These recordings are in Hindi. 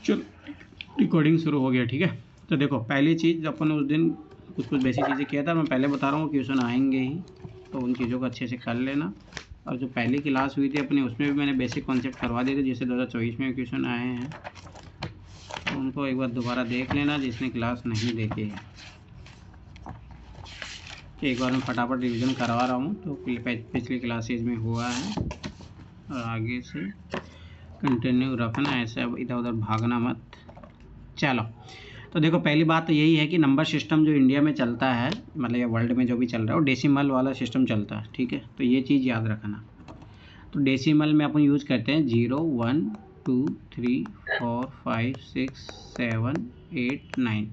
चलो रिकॉर्डिंग शुरू हो गया, ठीक है। तो देखो पहली चीज़ अपन उस दिन कुछ बेसिक चीज़ें किया था, मैं पहले बता रहा हूँ, क्वेश्चन आएंगे ही तो उन चीज़ों को अच्छे से कर लेना। और जो पहली क्लास हुई थी अपनी उसमें भी मैंने बेसिक कॉन्सेप्ट करवा दिए थे, जैसे 2024 में क्वेश्चन आए हैं, तो उनको एक बार दोबारा देख लेना जिसने क्लास नहीं देखी है। एक बार मैं फटाफट रिवीजन करवा रहा हूँ, तो पिछली क्लासेज में हुआ है और आगे से कंटिन्यू रखना, ऐसे अब इधर उधर भागना मत। चलो तो देखो पहली बात तो यही है कि नंबर सिस्टम जो इंडिया में चलता है, मतलब या वर्ल्ड में जो भी चल रहा है, वो डेसिमल वाला सिस्टम चलता है, ठीक है। तो ये चीज़ याद रखना। तो डेसिमल में अपन यूज़ करते हैं 0 1 2 3 4 5 6 7 8 9।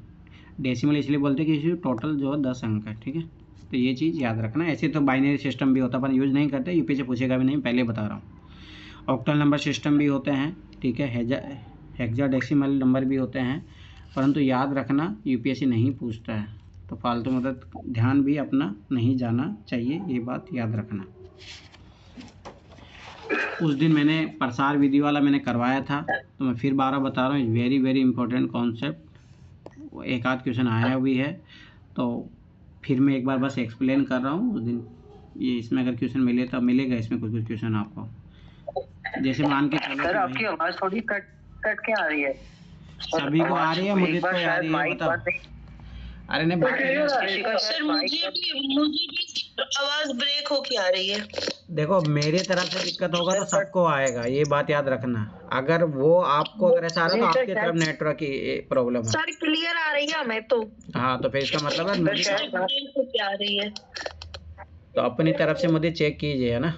डेसिमल इसलिए बोलते हैं कि टोटल जो 10 अंक है, ठीक है। तो ये चीज़ याद रखना। ऐसे तो बाइनरी सिस्टम भी होता है, अपन यूज़ नहीं करते, यूपी से पूछेगा भी नहीं, पहले बता रहा हूँ। ऑक्टल नंबर सिस्टम भी होते हैं, ठीक है। हेक्साडेसिमल नंबर भी होते हैं, परंतु याद रखना यूपीएससी नहीं पूछता है, तो फालतू मतलब ध्यान भी अपना नहीं जाना चाहिए, ये बात याद रखना। उस दिन मैंने प्रसार विधि वाला मैंने करवाया था, तो मैं फिर 12 बता रहा हूँ, वेरी वेरी इंपॉर्टेंट कॉन्सेप्ट। एक आध क्वेश्चन आया भी है, तो फिर मैं एक बार बस एक्सप्लेन कर रहा हूँ। उस दिन ये इसमें अगर क्वेश्चन मिले तो मिलेगा, इसमें कुछ क्वेश्चन आपको। जैसे मान के चलो सर आपकी आवाज थोड़ी कट के आ रही है। सभी को आ रही है, मुझे तो आ रही है, बताओ। अरे नहीं सर मुझे भी आवाज ब्रेक होके आ रही है। देखो मेरी तरफ से दिक्कत होगा तो सबको आएगा, ये बात याद रखना। अगर वो आपको अगर ऐसा आ रहा है तो आपकी तरफ नेटवर्क की प्रॉब्लम है। सर क्लियर आ रही है हमें तो। हाँ तो फिर इसका मतलब है ब्रेक होके आ रही है, तो अपनी तरफ से मुझे चेक कीजिए, है ना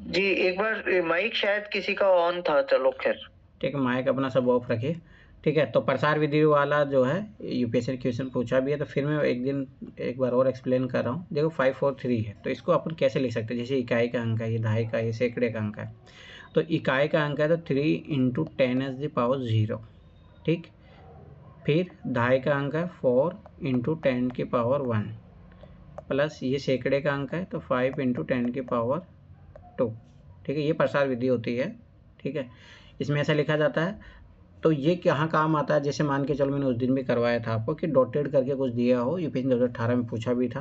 जी। एक बार माइक शायद किसी का ऑन था, चलो खैर ठीक है, माइक अपना सब ऑफ रखिए, ठीक है। तो प्रसार विधि वाला जो है यूपीएससी क्वेश्चन पूछा भी है, तो फिर मैं एक बार और एक्सप्लेन कर रहा हूँ। देखो 5 4 3 है, तो इसको अपन कैसे लिख सकते हैं, जैसे इकाई का अंक है, ये दहाई का, ये सैकड़े का अंक है। तो इकाई का अंक है तो 3 × 10⁻�0, ठीक। फिर दहाई का अंक है 4 × 10⁻1 प्लस ये सैकड़े का अंक है तो 5 × 10⁻2, ठीक है। ये प्रसार विधि होती है, ठीक है। इसमें ऐसा लिखा जाता है। तो ये कहाँ काम आता है, जैसे मान के चलो मैंने उस दिन भी करवाया था आपको कि डॉटेड करके कुछ दिया हो, यूपीएससी 2018 में पूछा भी था।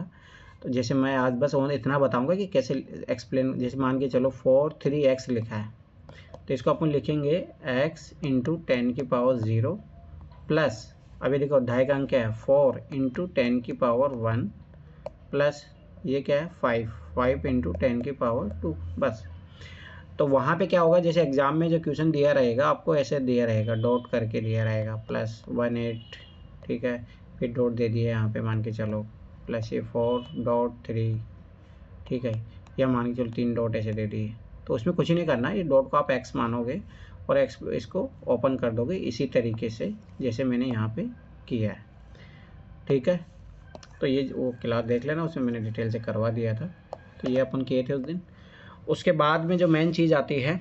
तो जैसे मैं आज बस इतना बताऊंगा कि कैसे एक्सप्लेन। जैसे मान के चलो 4 3x लिखा है, तो इसको अपन लिखेंगे x × 10⁻0 प्लस, अभी देखो ढाई का अंक क्या है 4 × 10⁻1 प्लस ये क्या है 5 × 10⁻2, बस। तो वहाँ पे क्या होगा, जैसे एग्जाम में जो क्वेश्चन दिया रहेगा आपको ऐसे दिया रहेगा, डॉट करके दिया रहेगा +18, ठीक है। फिर डॉट दे दिए यहाँ पे मान के चलो, प्लस ये 4.3, ठीक है। या मान के चलो 3 डॉट ऐसे दे दिए। तो उसमें कुछ नहीं करना, ये डॉट को आप x मानोगे और x इसको ओपन कर दोगे इसी तरीके से जैसे मैंने यहाँ पे किया है, ठीक है। तो ये वो क्लास देख लेना, उसमें मैंने डिटेल से करवा दिया था। तो ये अपन किए थे उस दिन। उसके बाद में जो मेन चीज़ आती है,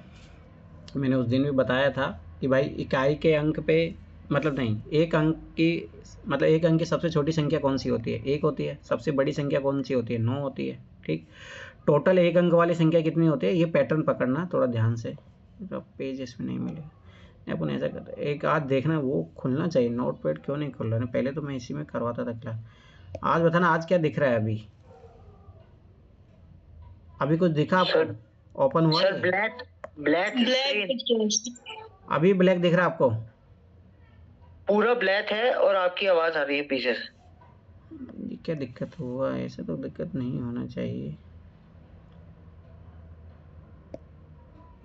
मैंने उस दिन भी बताया था कि भाई इकाई के अंक पे, मतलब नहीं, एक अंक की सबसे छोटी संख्या कौन सी होती है, 1 होती है। सबसे बड़ी संख्या कौन सी होती है, 9 होती है, ठीक। टोटल एक अंक वाली संख्या कितनी होती है, ये पैटर्न पकड़ना थोड़ा ध्यान से, तो पेज इसमें नहीं मिलेगा। अपन ऐसा करते, एक आज देखना वो खुलना चाहिए, नोट पैड क्यों नहीं खुल रहा है। पहले तो मैं इसी में करवाता था क्लास। आज बताना आज क्या दिख रहा है, अभी कुछ दिखा आपको, ओपन हुआ सर ब्लैक अभी ब्लैक दिख रहा है आपको, पूरा ब्लैक है और आपकी आवाज आ रही है पीछे से। ये क्या दिक्कत हुआ, ऐसा तो दिक्कत नहीं होना चाहिए।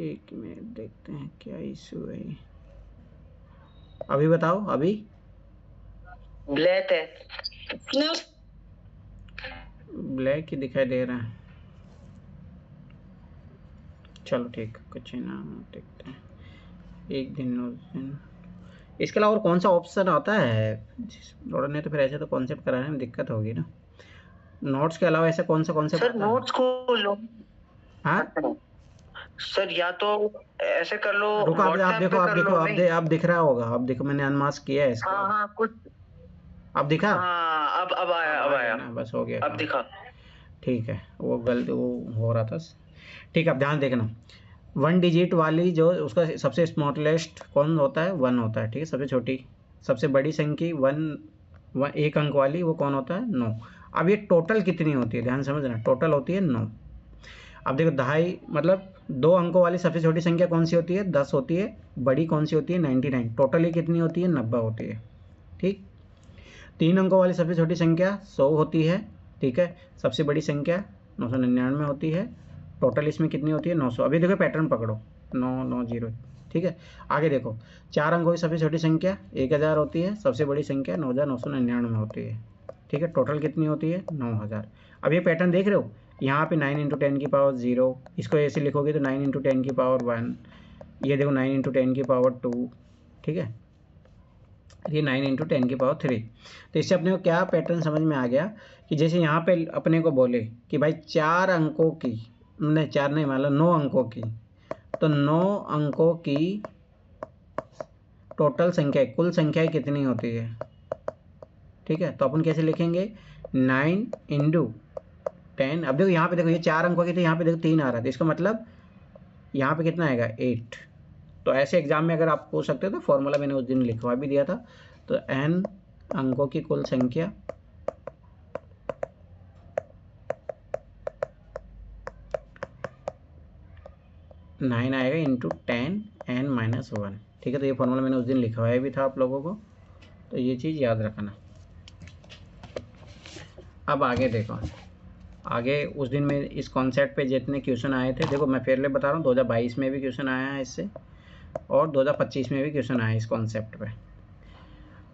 एक मिनट देखते हैं क्या इशू है। अभी बताओ, अभी ब्लैक है, ब्लैक ही दिखाई दे रहा है। चलो ठीक, कुछ ही ना, देखते हैं एक दिन उस दिन। इसके अलावा और कौन सा ऑप्शन आता है थोड़ा, नहीं तो फिर ऐसे तो कॉन्सेप्ट कराने में दिक्कत होगी ना। नोट्स के अलावा ऐसा कौन सा कॉन्सेप्ट आता है? नोट्स को लो। हाँ सर या तो ऐसे कर लो, रुको आप देखो, आप दिख रहा होगा, अब देखो मैंने अनमास्क किया है इसको। हाँ कुछ अब दिखा, हाँ अब आया ना, बस हो गया, अब दिखा। ठीक है। वो गलती वो हो रहा था, ठीक है। अब ध्यान देखना, 1 डिजिट वाली जो उसका सबसे स्मॉलेस्ट कौन होता है, 1 होता है, ठीक है। सबसे छोटी, सबसे बड़ी संख्या 1 1 अंक वाली वो कौन होता है, 9। अब ये टोटल कितनी होती है, ध्यान समझना, टोटल होती है 9। अब देखो 2.5 मतलब 2 अंकों वाली सबसे छोटी संख्या कौन सी होती है, 10 होती है। बड़ी कौन सी होती है, 99। टोटल ये कितनी होती है, 90 होती है, ठीक। 3 अंकों वाली सबसे छोटी संख्या 100 होती है, ठीक है। सबसे बड़ी संख्या 999 होती है। टोटल इसमें कितनी होती है, 900। अभी देखो पैटर्न पकड़ो, 990, ठीक है। आगे देखो 4 अंकों की सबसे छोटी संख्या 1000 होती है, सबसे बड़ी संख्या 9999 होती है, ठीक है। टोटल कितनी होती है, 9000। अब ये पैटर्न देख रहे हो, यहाँ पे 9 × 10 की पावर 0, इसको ऐसे लिखोगे तो 9 × 10 की पावर 1, ये देखो 9 × 10 की पावर 2, ठीक है। ये 9 × 10 की पावर 3। तो इससे अपने को क्या पैटर्न समझ में आ गया कि जैसे यहाँ पे अपने को बोले कि भाई 4 अंकों की, नहीं 4 नहीं मान लो 9 अंकों की, तो 9 अंकों की टोटल संख्या, कुल संख्या कितनी होती है, ठीक है। तो अपन कैसे लिखेंगे, 9 × 10। अब देखो यहाँ पे देखो ये 4 अंकों की, तो यहाँ पे देखो 3 आ रहा था, इसका मतलब यहाँ पे कितना आएगा, 8। तो ऐसे एग्जाम में अगर आप पूछ सकते हो तो फॉर्मूला मैंने उस दिन लिखवा भी दिया था। तो n अंकों की कुल संख्या नाइन आएगा इंटू 10 n-1, ठीक है। तो ये फॉर्मूला मैंने उस दिन लिखवाया भी था आप लोगों को, तो ये चीज़ याद रखना। अब आगे देखो, आगे उस दिन में इस कॉन्सेप्ट पे जितने क्वेश्चन आए थे, देखो मैं फिर ले बता रहा हूँ, 2022 में भी क्वेश्चन आया है इससे, और 2025 में भी क्वेश्चन आया है इस कॉन्सेप्ट पे।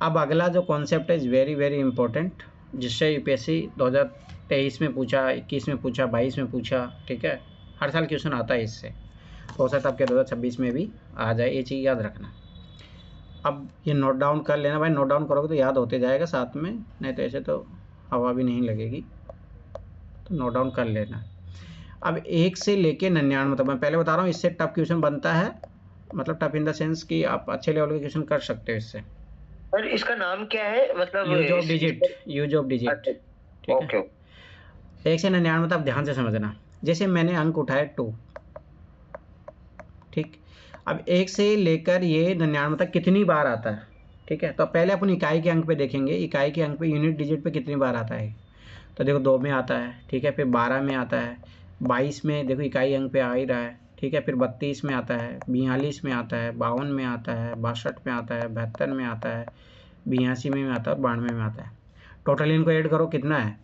अब अगला जो कॉन्सेप्ट है इज़ वेरी वेरी इंपॉर्टेंट, जिससे यूपीएससी 2023 में पूछा, 21 में पूछा, 22 में पूछा, ठीक है। हर साल क्वेश्चन आता है इससे, हो सकता है आपके 2026 में भी आ जाए, ये चीज़ याद रखना। अब ये नोट डाउन कर लेना भाई, नोट डाउन करोगे तो याद होते जाएगा साथ में, नहीं तो ऐसे तो हवा भी नहीं लगेगी, तो नोट डाउन कर लेना। अब 1 से लेके 99, मतलब मैं पहले बता रहा हूँ इससे टफ क्वेश्चन बनता है, मतलब टफ इन द सेंस कि आप अच्छे लेवल के क्वेश्चन कर सकते हो इससे। और इसका नाम क्या है, मतलब use of digit, use of digit, ठीक है। 1 से 99 मतलब ध्यान से समझना, जैसे मैंने अंक उठाए 2, ठीक। अब 1 से लेकर ये 99 तक कितनी बार आता है, ठीक है। तो पहले अपन इकाई के अंक पे देखेंगे, इकाई के अंक पे यूनिट डिजिट पे कितनी बार आता है। तो देखो 2 में आता है, ठीक है, फिर 12 में आता है, 22 में देखो इकाई अंक पे आ ही रहा है, ठीक है, फिर 32 में आता है, 42 में आता है, 52 में आता है, 62 में आता है, 72 में आता है, 82 में आता है, 92 में आता है। टोटल इनको ऐड करो कितना है,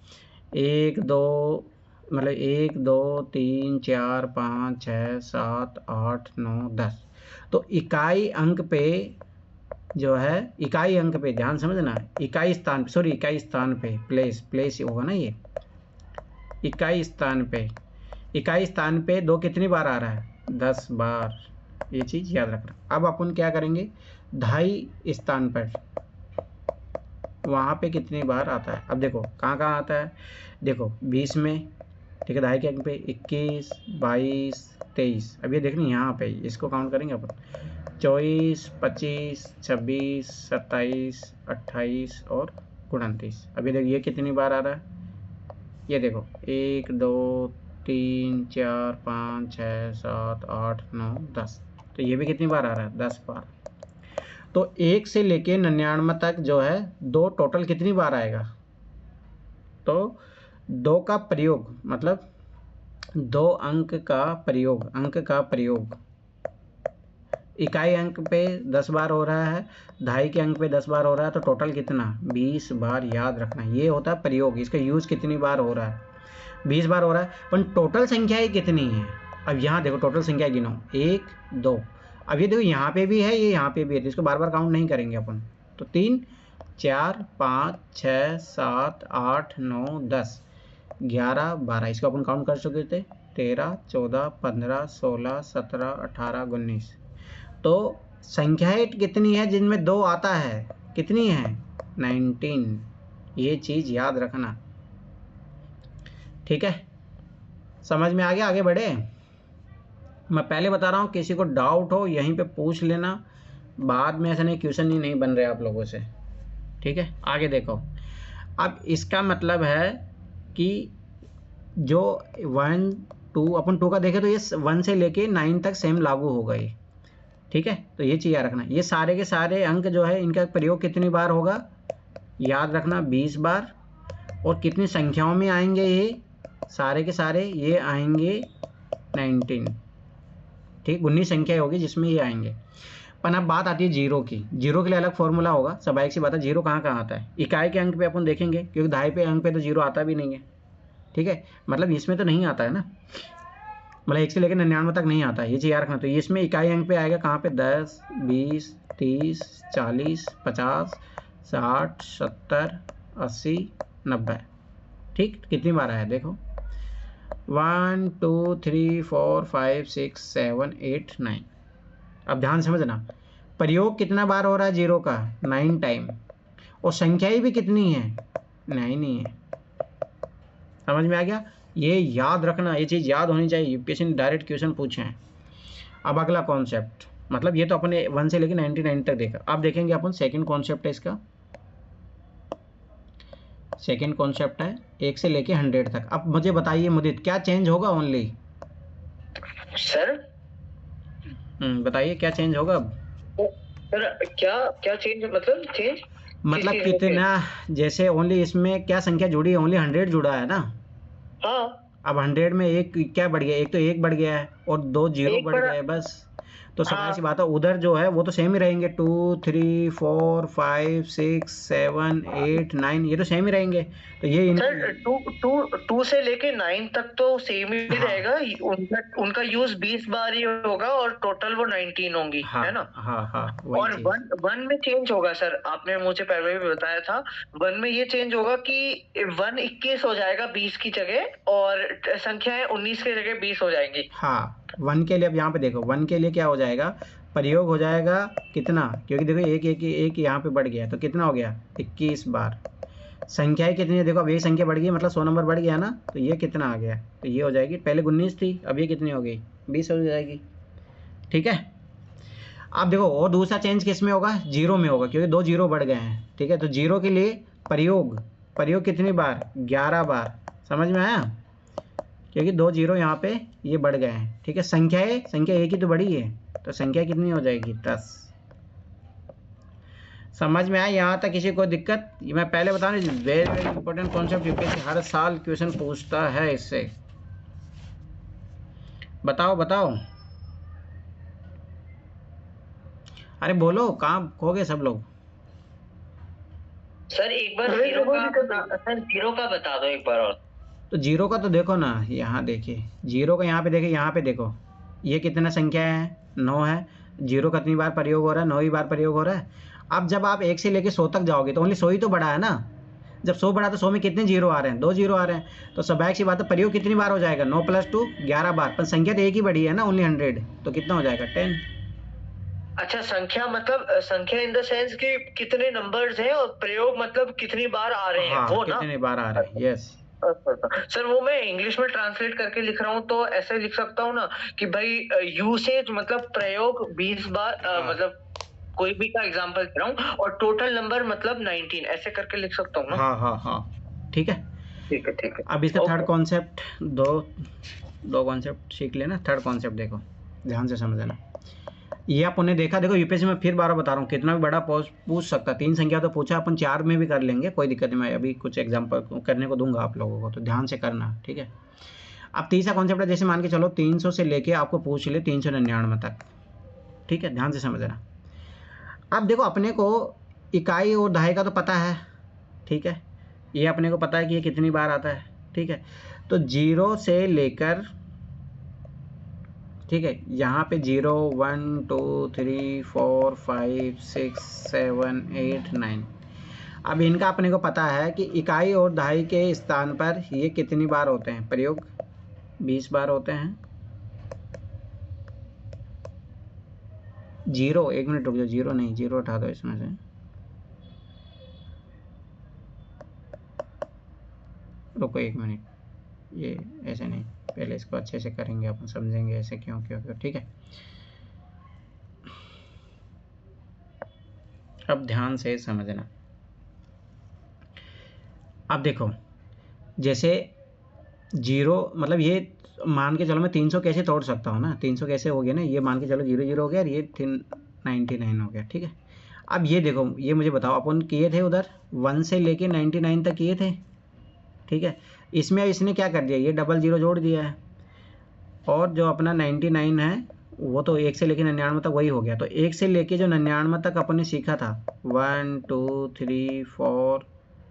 1 2 मतलब 1 2 3 4 5 6 7 8 9 10। तो इकाई अंक पे जो है, इकाई अंक पे ध्यान समझना, इकाई स्थान, सॉरी इकाई स्थान पे, प्लेस होगा ना ये, इकाई स्थान पे 2 कितनी बार आ रहा है, 10 बार, ये चीज़ याद रखना। अब अपन क्या करेंगे, 2.5 स्थान पर वहाँ पे कितनी बार आता है। अब देखो कहाँ कहाँ आता है, देखो 20 में, ठीक है, 2.5 के अंक पे 21 22 23। अब ये देखनी यहाँ पे, इसको काउंट करेंगे अपन, 24 25 26 27 28 और 29। अब ये देखो ये कितनी बार आ रहा है, ये देखो 1 2 3 4 5 6 7 8 9 10। तो ये भी कितनी बार आ रहा है, 10 बार। तो 1 से लेके 99 तक जो है 2 टोटल कितनी बार आएगा, तो 2 का प्रयोग, मतलब 2 अंक का प्रयोग इकाई अंक पे 10 बार हो रहा है, 2.5 के अंक पे 10 बार हो रहा है, तो टोटल कितना, 20 बार। याद रखना ये होता है प्रयोग, इसका यूज कितनी बार हो रहा है, 20 बार हो रहा है। पर टोटल संख्याएं कितनी है, अब यहाँ देखो टोटल संख्या गिनो, 1 2। अब ये देखो यहाँ पे भी है, ये यहाँ पे भी है, तो इसको बार बार काउंट नहीं करेंगे अपन। तो 3 4 5 6 7 8 9 10 11 12, इसको अपन काउंट कर चुके थे, 13 14 15 16 17 18 19। तो संख्याएं कितनी है जिनमें 2 आता है, कितनी है, 19। ये चीज़ याद रखना, ठीक है। समझ में आ गया, आगे बढ़े। मैं पहले बता रहा हूँ, किसी को डाउट हो यहीं पे पूछ लेना, बाद में ऐसा नहीं क्वेश्चन ही नहीं बन रहे आप लोगों से, ठीक है। आगे देखो, अब इसका मतलब है कि जो 1 अपन 2 का देखें तो ये 1 से लेके 9 तक सेम लागू होगा ये, ठीक है। तो ये चीज़ याद रखना, ये सारे के सारे अंक जो है इनका प्रयोग कितनी बार होगा, याद रखना 20 बार। और कितनी संख्याओं में आएंगे ये सारे के सारे, ये आएंगे 19, ठीक, 19 संख्या होगी जिसमें ये आएंगे। पर अब बात आती है जीरो की। जीरो के लिए अलग फॉर्मूला होगा, स्वाभाविक सी बात है। जीरो कहाँ कहाँ आता है, इकाई के अंक पे अपन देखेंगे, क्योंकि दहाई पे अंक पे तो जीरो आता भी नहीं है, ठीक है, मतलब इसमें तो नहीं आता है ना, मतलब 1 से लेकर 99 तक नहीं आता है, ये चीज़ याद रखना। तो इसमें इकाई अंक पे आएगा कहाँ पे, 10, 20, 30, 40, 50, 60, 70, 80, 90, ठीक। कितनी बार आया देखो, 1 2 3 4 5 6 7 8 9। अब ध्यान समझना, प्रयोग कितना बार हो रहा है जीरो का, 9 टाइम, और संख्याएं भी कितनी है, 9 ही है। समझ में आ गया, ये याद रखना, ये चीज़ याद होनी चाहिए, यूपीएससी ने डायरेक्ट क्वेश्चन पूछे हैं। अब अगला कॉन्सेप्ट, मतलब ये तो अपने 1 से लेकर 99 तक देखा। अब देखेंगे अपन सेकंड कॉन्सेप्ट है इसका, सेकंड कॉन्सेप्ट है 1 से लेके 100 तक। अब मुझे बताइए मुदित, क्या चेंज होगा ओनली सर? बताइए क्या चेंज होगा अब सर? क्या चेंज, मतलब कितना, जैसे ओनली इसमें क्या संख्या जुड़ी है, ओनली 100 जुड़ा है ना। हाँ। अब 100 में एक क्या बढ़ गया, एक तो एक बढ़ गया है और 2 जीरो बढ़ गए बस। तो समझ सी बात है, उधर जो है वो तो सेम ही रहेंगे, 2 3 4 5 6 7 8 9, ये तो सेम ही रहेंगे। तो ये सर 2 से लेके 9 तक तो सेम ही रहेगा, उनका यूज 20 बार ही होगा और टोटल वो 19 होंगी, है ना। हाँ और 1 में चेंज होगा सर, आपने मुझे पहले भी बताया था, 1 में ये चेंज होगा कि 1 21 हो जाएगा 20 की जगह, और संख्याएं 19 की जगह 20 हो जाएंगी। हाँ 1 के लिए, अब यहाँ पे देखो 1 के लिए क्या हो जाएगा, प्रयोग हो जाएगा कितना, क्योंकि देखो एक यहाँ पे बढ़ गया, तो कितना हो गया 21 बार। संख्याएं कितनी है देखो, अब एक संख्या बढ़ गई, मतलब 100 नंबर बढ़ गया ना, तो ये कितना आ गया, तो ये हो जाएगी, पहले 19 थी, अब ये कितनी हो गई 20 हो जाएगी, ठीक है। अब देखो और दूसरा चेंज किस में होगा, जीरो में होगा, क्योंकि 2 जीरो बढ़ गए हैं, ठीक है। तो जीरो के लिए प्रयोग कितनी बार, 11 बार। समझ में आया, क्योंकि 2 जीरो यहाँ पे ये बढ़ गए हैं, ठीक है। संख्या एक ही तो बढ़ी है, तो संख्या कितनी हो जाएगी 10। समझ में आया यहाँ तक, किसी को दिक्कत? ये मैं पहले बता रहा हूँ, वेरी इंपॉर्टेंट कॉन्सेप्ट, यूपीएससी हर साल क्वेश्चन पूछता है इससे। बताओ अरे बोलो, कहाँ खो गए सब लोग? सर एक बार जीरो का बता दो एक बार और। तो जीरो का तो देखो ना, यहाँ देखिए जीरो का, यहाँ पे देखिए, यहाँ पे देखो ये कितना संख्या है, 9 है। जीरो कितनी बार प्रयोग हो रहा है, 9 ही बार प्रयोग हो रहा है। अब जब आप 1 से लेके 100 तक जाओगे तो ओनली 100 ही तो बढ़ा है ना। जब 100 बढ़ा तो 100 में कितने जीरो आ रहे हैं, 2 जीरो आ रहे हैं। तो स्वाभाविक सी बात है, प्रयोग कितनी बार हो जाएगा, 9 + 2 11 बार, पर संख्या तो एक ही बढ़ी है ना, ओनली 100, तो कितना हो जाएगा 10। अच्छा, संख्या मतलब संख्या इन द सेंस कि कितने नंबर्स हैं, और प्रयोग मतलब कितनी बार आ रहे हैं, हाँ, वो कितने बार आ रहे हैं, यस। सर वो मैं इंग्लिश में ट्रांसलेट करके लिख रहा हूँ, तो ऐसे लिख सकता हूँ ना कि भाई यूसेज मतलब प्रयोग 20 बार, मतलब कोई भी का एग्जांपल दे रहा हूँ, और टोटल नंबर मतलब 19, ऐसे करके लिख सकता हूँ ना। हाँ, ठीक है। अब इसका थर्ड कॉन्सेप्ट, दो कॉन्सेप्ट सीख लेना। थर्ड कॉन्सेप्ट देखो, ध्यान से समझना। ये आपने देखा, देखो यूपीएससी में फिर 12 बता रहा हूँ, कितना भी बड़ा पूछ सकता, 3 संख्या तो पूछा, अपन 4 में भी कर लेंगे, कोई दिक्कत नहीं। मैं अभी कुछ एग्जांपल करने को दूंगा आप लोगों को, तो ध्यान से करना, ठीक है। अब तीसरा कॉन्सेप्ट है, जैसे मान के चलो 300 से लेके आपको पूछ ले 399 तक, ठीक है, ध्यान से समझना। अब देखो अपने को इकाई और दहाई का तो पता है, ठीक है, ये अपने को पता है कि ये कितनी बार आता है, ठीक है। तो 0 से लेकर, ठीक है, यहाँ पे 0 1 2 3 4 5 6 7 8 9। अब इनका अपने को पता है कि इकाई और दहाई के स्थान पर ये कितनी बार होते हैं, प्रयोग 20 बार होते हैं। 0, 1 मिनट रुक जाओ, 0 नहीं, 0 हटा दो इसमें से। रुको 1 मिनट, ये ऐसे नहीं, पहले इसको अच्छे से करेंगे, अपन समझेंगे ऐसे क्यों, ठीक है। अब ध्यान से समझना। अब देखो, जैसे 0 मतलब ये मान के चलो मैं 300 कैसे तोड़ सकता हूँ ना, 300 कैसे हो गया ना, ये मान के चलो 0 0 हो गया और ये 99 हो गया, ठीक है। अब ये देखो, ये मुझे बताओ अपन किए थे उधर 1 से लेके 99 तक किए थे, ठीक है। इसमें इसने क्या कर दिया, ये डबल 0 जोड़ दिया है, और जो अपना 99 है वो तो 1 से लेके 99 तक वही हो गया। तो 1 से लेके जो 99 तक अपन ने सीखा था 1 2 3 4,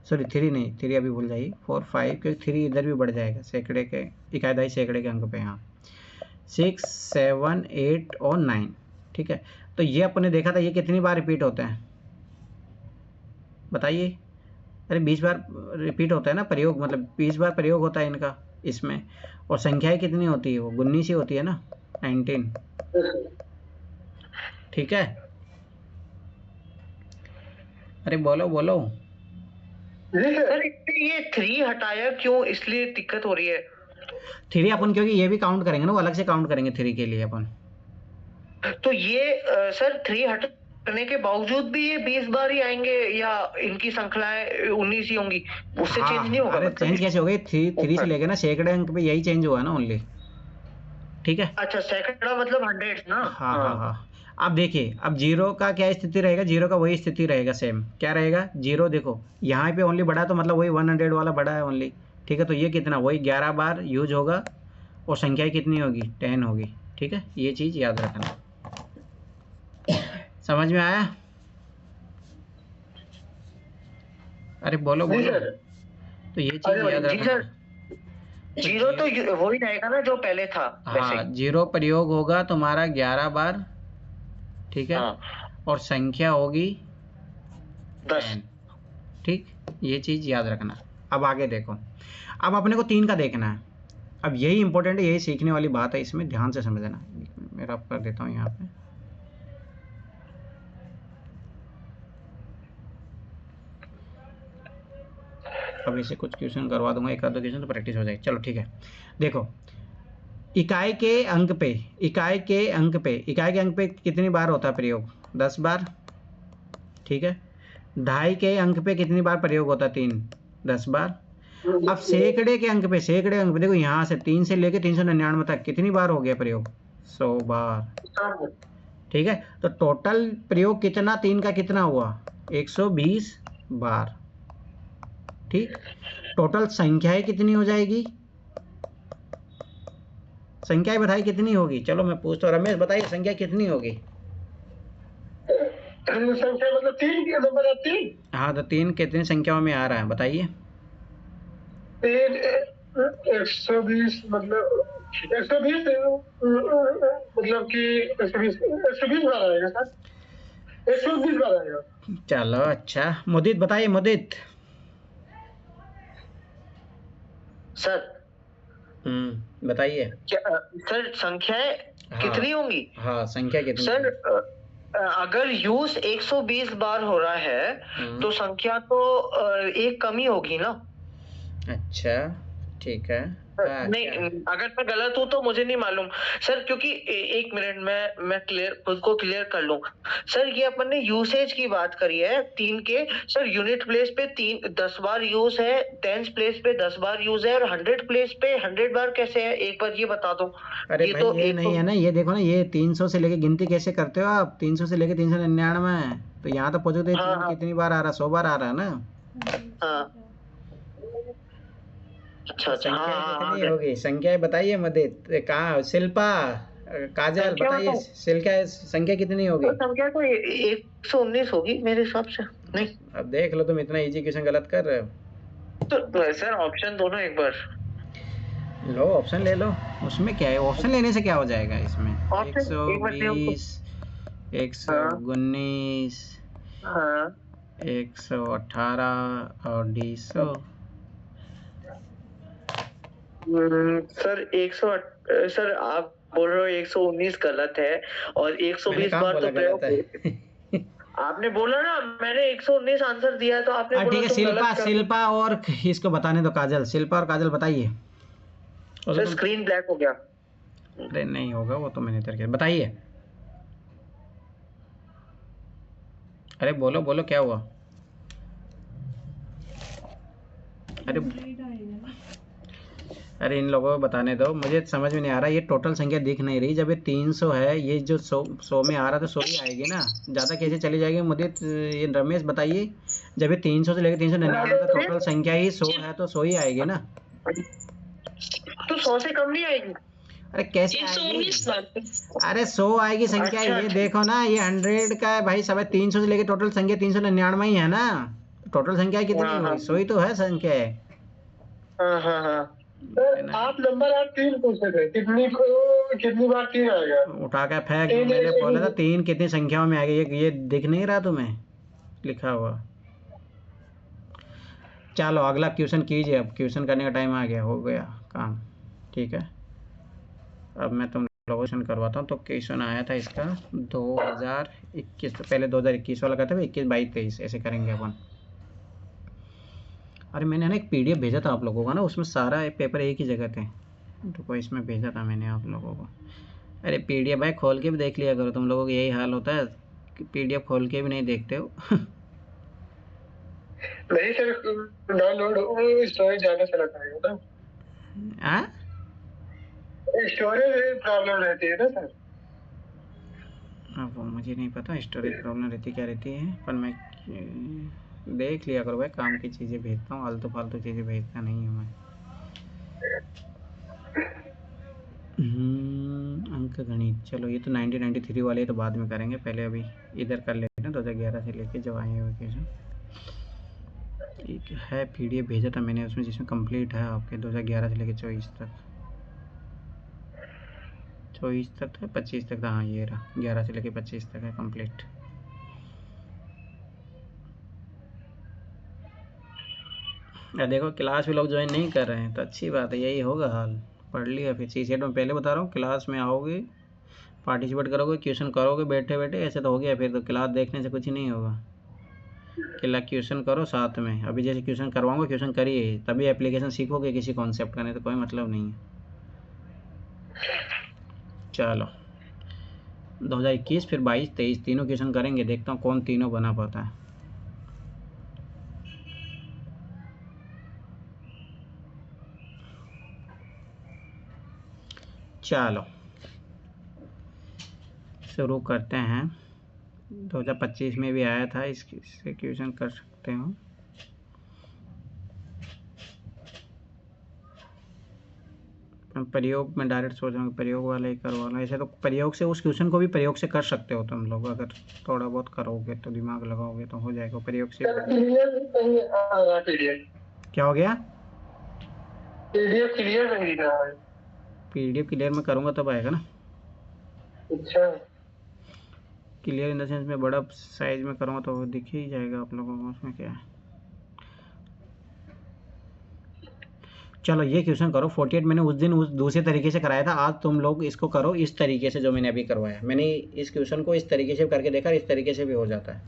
सॉरी 3 नहीं, 3 अभी भूल जाइए, 4 5, क्योंकि 3 इधर भी बढ़ जाएगा सैकड़े के, इकाई सैकड़े के अंक पे, हाँ 6 7 8 और 9, ठीक है। तो ये अपन ने देखा था ये कितनी बार रिपीट होते हैं बताइए। अरे 20 बार रिपीट होता है ना प्रयोग, मतलब 20 बार प्रयोग होता है इनका इसमें, और संख्याएं कितनी होती है, वो 19 ही होती है ना, 19, ठीक है। अरे बोलो बोलो। सर ये 3 हटाया क्यों, इसलिए दिक्कत हो रही है। 3 अपन क्योंकि ये भी काउंट करेंगे ना, वो अलग से काउंट करेंगे 3 के लिए अपन। तो ये सर 3 हटाने के बावजूद भी ये 20 बार ही आएंगे, या इनकी संख्याएं 19 ही होंगी, उससे हाँ, चेंज नहीं होगा? अरे चेंज कैसे हो गई, 3 से लेके ना सैकड़े अंक पे यही चेंज हुआ ना ओनली, ठीक है। अच्छा, सैकड़ा मतलब 100 ना। हाँ हाँ हाँ। अब देखिए, अब 0 का क्या स्थिति रहेगा, 0 का वही स्थिति रहेगा सेम, क्या रहेगा 0, देखो यहाँ पे ओनली बढ़ा तो मतलब वही 100 वाला बढ़ा है ओनली, ठीक है। तो ये कितना, वही 11 बार यूज होगा, और संख्या कितनी होगी 10 होगी, ठीक है। ये चीज़ याद रखना, समझ में आया? अरे बोलो बोलो। तो ये चीज़ याद रखना। 0 तो वही रहेगा ना जो पहले था। हाँ, 0 प्रयोग होगा तुम्हारा 11 बार, ठीक है। हाँ। और संख्या होगी 10, ठीक, ये चीज़ याद रखना। अब आगे देखो, अब अपने को 3 का देखना है। अब यही इंपॉर्टेंट है, यही सीखने वाली बात है, इसमें ध्यान से समझना। मेरा कर देता हूँ यहाँ पे, अब इसे कुछ क्वेश्चन करवा दूंगा, एक आधा क्वेश्चन तो प्रैक्टिस हो जाएगी। चलो ठीक है, देखो इकाई के अंक पे, इकाई के अंक पे कितनी बार होता है प्रयोग, 10 बार, ठीक है। ढाई के अंक पे कितनी बार प्रयोग होता है, 3, 10 बार। अब सैकड़े के अंक पे, देखो यहाँ से 3 से लेके 399 तक कितनी बार हो गया प्रयोग, 100 बार, ठीक है। तो टोटल प्रयोग कितना 3 का कितना हुआ, 120 बार, ठीक। टोटल संख्याएं कितनी हो जाएगी, संख्याएं बताइए कितनी होगी। चलो मैं पूछता हूँ, रमेश बताइए संख्या कितनी होगी। संख्या मतलब 3 के नंबर 3। हाँ, तो 3 कितनी संख्याओं में आ रहा है बताइए। 120 मतलब 120 मतलब कि 120 बार आएगा सर, 120 बार आएगा। चलो अच्छा, मुदित बताइए, मुदित। सर बताइए। क्या सर संख्याएं कितनी होंगी? हाँ, संख्या कितनी सर अगर यूज 120 बार हो रहा है तो संख्या तो एक कमी होगी ना। अच्छा ठीक है। नहीं, अगर मैं गलत हूँ तो मुझे नहीं मालूम सर, क्योंकि एक मिनट मैं खुद को क्लियर कर लूं। सर ये अपन ने यूसेज की बात करी है 3 के, सर यूनिट प्लेस पे 10 बार यूज है, टेंस प्लेस पे 10 बार यूज है, और 100 प्लेस पे 100 बार कैसे है, एक बार ये बता दो। अरे ये भाई तो ये नहीं है ना, ये देखो ना, ये 300 से लेके गिनती कैसे करते हो आप, 300 से लेके 399, तो यहाँ तो पहुंचो कितनी बार आ रहा, 100 बार आ रहा है ना। हाँ अच्छा, संख्या कितनी होगी, संख्या बताइए मदित, कहाँ शिल्पा, काजल बताइए संख्या कितनी होगी। संख्या तो 119 होगी मेरे हिसाब से। नहीं, अब देख लो, तुम इतना इजी क्वेश्चन गलत कर रहे हो। तो सर ऑप्शन दोनों एक बार लो, ऑप्शन ले लो, उसमें क्या है, ऑप्शन लेने से क्या हो जाएगा इसमें। 120, 119, 118 और 150। सर 100, सर आप बोल रहे हो 119 गलत है, और 120 बार तो प्रयोग है। आपने बोला ना, मैंने 119 आंसर दिया, तो आपने बोला ठीक है। शिल्पा और इसको बताने दो, काजल, शिल्पा और काजल बताइए। सर स्क्रीन ब्लैक हो गया। अरे नहीं होगा वो तो, मैंने करके बताइए। अरे बोलो बोलो क्या हुआ। अरे इन लोगों को बताने दो, मुझे समझ में नहीं आ रहा, ये टोटल संख्या दिख नहीं रही। जब ये 300 है, ये जो 100 में आ रहा था 100 ही आएगी ना, ज़्यादा कैसे चली जाएगी मुझे ये रमेश बताइए। जब ये 300 से लेकर 399 तक टोटल संख्या ही 100 है तो 100 ही आएगी ना। तो 100 से कम नहीं आएगी? अरे कैसे आएगी? अरे 100 आएगी संख्या। अच्छा, ये देखो ना, ये 100 का है भाई सब, 300 से लेकर टोटल संख्या 399 ही है ना। टोटल संख्या कितनी हाँ, हुई? हाँ। 100 ही तो है संख्या। हाँ, हाँ, हाँ। सर आप नंबर आप 3 पूछे थे, कितनी बार 3 आएगा? उठा के फेंक, मैंने बोला था 3 कितनी संख्याओं में आएगी, ये दिख नहीं रहा तुम्हें लिखा हुआ। चलो अगला क्वेश्चन कीजिए, अब क्वेश्चन करने का टाइम आ गया, हो गया काम, ठीक है। अब मैं तुम लोगों से करवाता हूँ। तो क्वेश्चन आया था इसका 2021, तो पहले 2021 वाला करते हैं, 21, 22, 23 ऐसे करेंगे अपन। अरे मैंने ना एक PDF भेजा था आप लोगों को ना, उसमें सारा पेपर एक ही जगह थे, तो इसमें भेजा था मैंने आप लोगों को। अरे PDF भाई खोल के भी देख लिया करो, तुम लोगों को यही हाल होता है कि PDF खोल के भी नहीं देखते हो। नहीं सर, डाउनलोड स्टोरेज ज्यादा चला जाएगा ना, हाँ स्टोरेज प्रॉब्लम रहती है ना सर। अब वो मुझे नहीं पता स्टोरेज प्रॉब्लम रहती क्या रहती है, पर मैं देख लिया करो भाई, काम की चीज़ें भेजता हूँ, आलतू फालतू चीज़ें भेजता नहीं हूँ मैं। अंक गणित, चलो ये तो 1993 वाले तो बाद में करेंगे, पहले अभी इधर कर लेते हैं 2011 से लेके जब आए हुए क्वेश्चन। एक है PDF भेजा था मैंने उसमें, जिसमें कंप्लीट है आपके 2011 से लेके 24 तक, 24 तक था, 25 तक था, हाँ ये रहा, 11 से लेके 25 तक है कंप्लीट। देखो क्लास भी लोग ज्वाइन नहीं कर रहे हैं, तो अच्छी बात है, यही होगा हाल। पढ़ लिया फिर CSET में, पहले बता रहा हूँ, क्लास में आओगे, पार्टिसिपेट करोगे, क्वेश्चन करोगे बैठे बैठे, ऐसे तो हो गया, फिर तो क्लास देखने से कुछ ही नहीं होगा। क्वेश्चन करो साथ में, अभी जैसे क्वेश्चन करवाऊंगा, क्वेश्चन करिए, तभी एप्लीकेशन सीखोगे किसी कॉन्सेप्ट का, नहीं तो कोई मतलब नहीं है। चलो 2021 फिर 22, 23 तीनों क्वेश्चन करेंगे, देखता हूँ कौन तीनों बना पाता है। चलो शुरू करते हैं। 2025 में भी आया था, इससे क्वेश्चन कर सकते हो। प्रयोग में डायरेक्ट सोच रहा हूँ, प्रयोग वाला ही करवा लो। ऐसे तो प्रयोग से, उस क्वेश्चन को भी प्रयोग से कर सकते हो तुम लोग, अगर थोड़ा बहुत करोगे तो, दिमाग लगाओगे तो हो जाएगा प्रयोग से। क्या हो गया? PDF क्लियर नहीं दिख रहा है। PDF क्लियर में करूँगा तब आएगा ना। अच्छा, क्लियर इन द सेंस में बड़ा साइज में करूँगा तो दिख ही जाएगा आप लोगों को, उसमें क्या है। चलो ये क्वेश्चन करो, 48 मैंने उस दिन उस दूसरे तरीके से कराया था, आज तुम लोग इसको करो इस तरीके से जो मैंने अभी करवाया। मैंने इस क्वेश्चन को इस तरीके से करके देखा, इस तरीके से भी हो जाता है।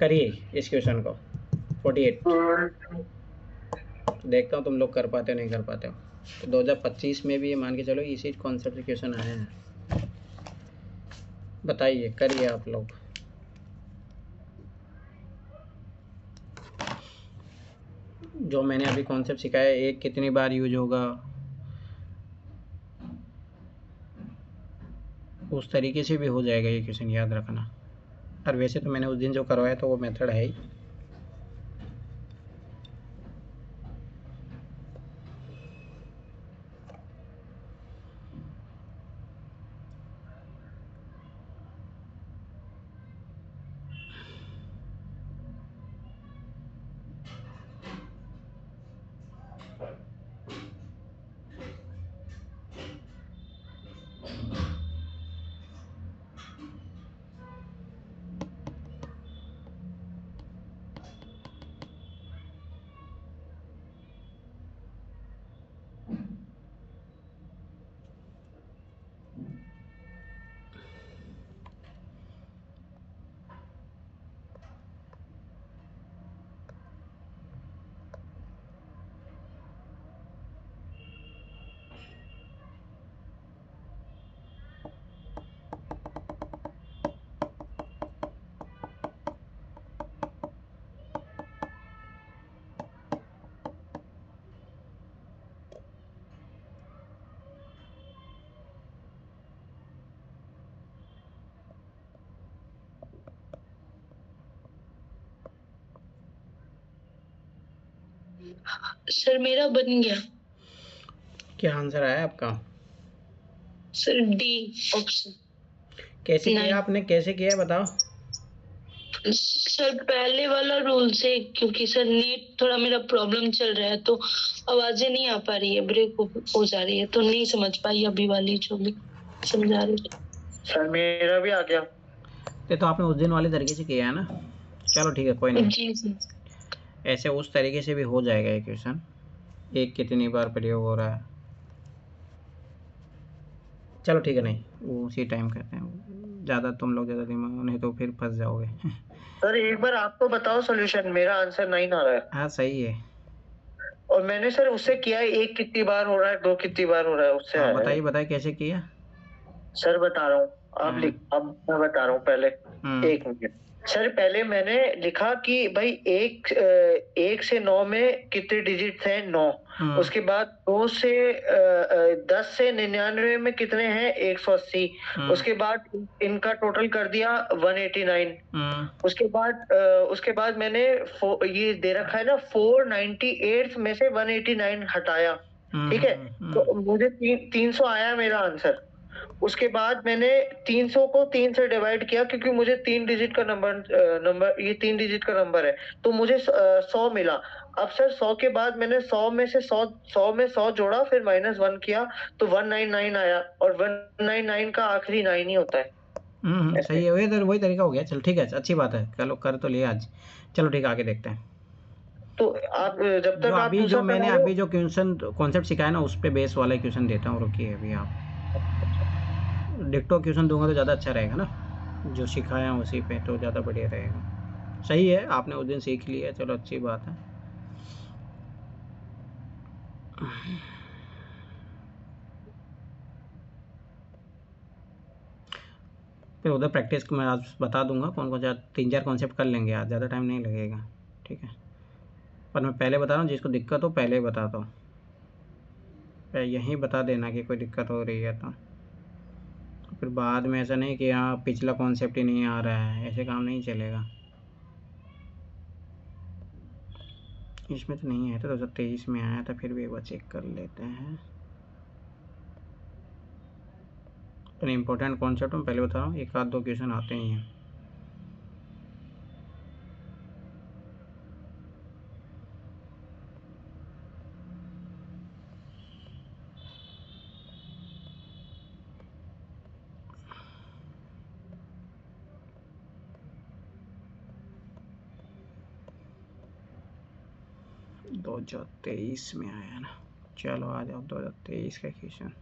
करिए इस क्वेश्चन को 48, देखता हूँ तुम लोग कर पाते हो नहीं कर पाते हो। तो 2025 में भी ये मान के चलो इसी कॉन्सेप्ट से क्वेश्चन आए हैं, बताइए करिए आप लोग। जो मैंने अभी कॉन्सेप्ट सिखाया, एक कितनी बार यूज होगा, उस तरीके से भी हो जाएगा ये क्वेश्चन, याद रखना। और वैसे तो मैंने उस दिन जो करवाया था वो मेथड है ही। सर मेरा बन गया क्या आंसर आया आपका? Sir, D option. कैसे नहीं। किया आपने, कैसे किया बताओ? सर पहले वाला रूल से, क्योंकि सर नेट थोड़ा मेरा प्रॉब्लम चल रहा है, तो आवाजें नहीं आ पा रही है, ब्रेक हो जा रही है, तो नहीं समझ पाई अभी वाली जो भी समझा रही है। सर मेरा भी आ गया। ये तो आपने उस दिन वाले तरीके से किया है ना? चलो ठीक है, कोई नहीं, जी सर। ऐसे उस तरीके से भी हो जाएगा ये क्वेश्चन। एक कितनी बार प्रयोग हो रहा है, चलो ठीक है, नहीं वो उसी टाइम करते हैं, ज़्यादा तुम लोग ज़्यादा दिमाग, नहीं तो फिर फंस जाओगे। सर एक बार आप तो बताओ सॉल्यूशन, मेरा आंसर 9 आ रहा है। हाँ सही है। और मैंने सर उससे किया है, 1 कितनी बार हो रहा है, 2 कितनी बार हो रहा है, उससे हाँ आया है। बताइए बताइए कैसे किया। सर बता रहा हूँ, आप लिख, अब मैं बता रहा हूँ पहले। 1 मिनट सर, पहले मैंने लिखा कि भाई 1 से 9 में कितने डिजिट हैं, 9। उसके बाद 2 से 10 से 99 में कितने हैं, 180। उसके बाद इनका टोटल कर दिया 189। उसके बाद मैंने ये दे रखा है ना, 498 में से 189 हटाया, ठीक है, तो मुझे 300 आया मेरा आंसर। उसके बाद मैंने 300 को 3 से डिवाइड किया, क्योंकि मुझे 3 डिजिट का नंबर ये 3 डिजिट का नंबर है, तो मुझे 100 मिला। अब सर 100 के बाद मैंने 100 में से 100 में 100 जोड़ा, फिर -1 किया, तो 199 आया, और 199 का आखिरी 9 ही होता है। सही है, वही तरीका हो गया। चलो ठीक है, अच्छी बात है, चलो कर तो लिया आज। चलो ठीक है, आगे देखते हैं। तो आप जब तक आप जो मैंने अभी जो क्वेश्चन कॉन्सेप्ट सिखाया ना, उस पे बेस वाला क्वेश्चन देता हूँ, रुकिए अभी। आप डिक्टो क्वेश्चन दूंगा तो ज़्यादा अच्छा रहेगा ना, जो सिखाया हूँ उसी पे, तो ज़्यादा बढ़िया रहेगा। सही है, आपने उस दिन सीख लिया, चलो अच्छी बात है। फिर उधर प्रैक्टिस मैं आज बता दूंगा, कौन कौन सा 3-4 कॉन्सेप्ट कर लेंगे आज, ज़्यादा टाइम नहीं लगेगा, ठीक है। पर मैं पहले बता रहा हूँ, जिसको दिक्कत हो पहले ही बताता हूँ, यहीं बता देना कि कोई दिक्कत हो रही है तो फिर बाद में ऐसा नहीं कि हाँ पिछला कॉन्सेप्ट ही नहीं आ रहा है, ऐसे काम नहीं चलेगा। इसमें तो नहीं है, तो 2023 में आया था, फिर भी एक बार चेक कर लेते हैं। पर इम्पोर्टेंट कॉन्सेप्ट मैं पहले बता रहा हूँ, 1-2 क्वेश्चन आते ही हैं। दो 2023 में आया ना, चलो आ जाओ 2023 का क्वेश्चन।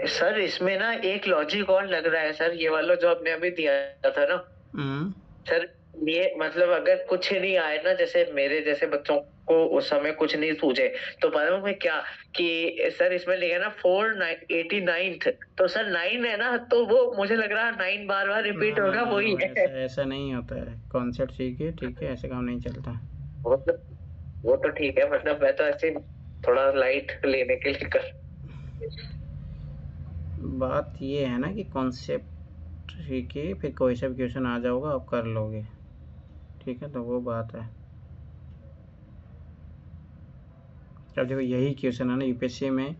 सर इसमें ना एक लॉजिक और लग रहा है सर, ये वाला जो आपने अभी दिया था ना सर, ये मतलब अगर कुछ नहीं आए ना, जैसे मेरे जैसे बच्चों को उस समय कुछ नहीं सूझे, तो पता मैं क्या कि सर इसमें लिखा ना 489, तो सर 9 है ना, तो वो मुझे लग रहा है 9 बार बार रिपीट होगा, वही है। ऐसा नहीं होता है, कॉन्सेप्ट सीखिए, ठीक है, ऐसे काम नहीं चलता। वो तो ठीक है, मतलब मैं तो ऐसे थोड़ा लाइट लेने के लिए कर। बात ये है ना कि कॉन्सेप्ट सीखिए, फिर कोई सा भी क्वेश्चन आ जाओगा आप कर लोगे, ठीक है, तो वो बात है। अब देखो यही क्वेश्चन है ना, यूपीएससी में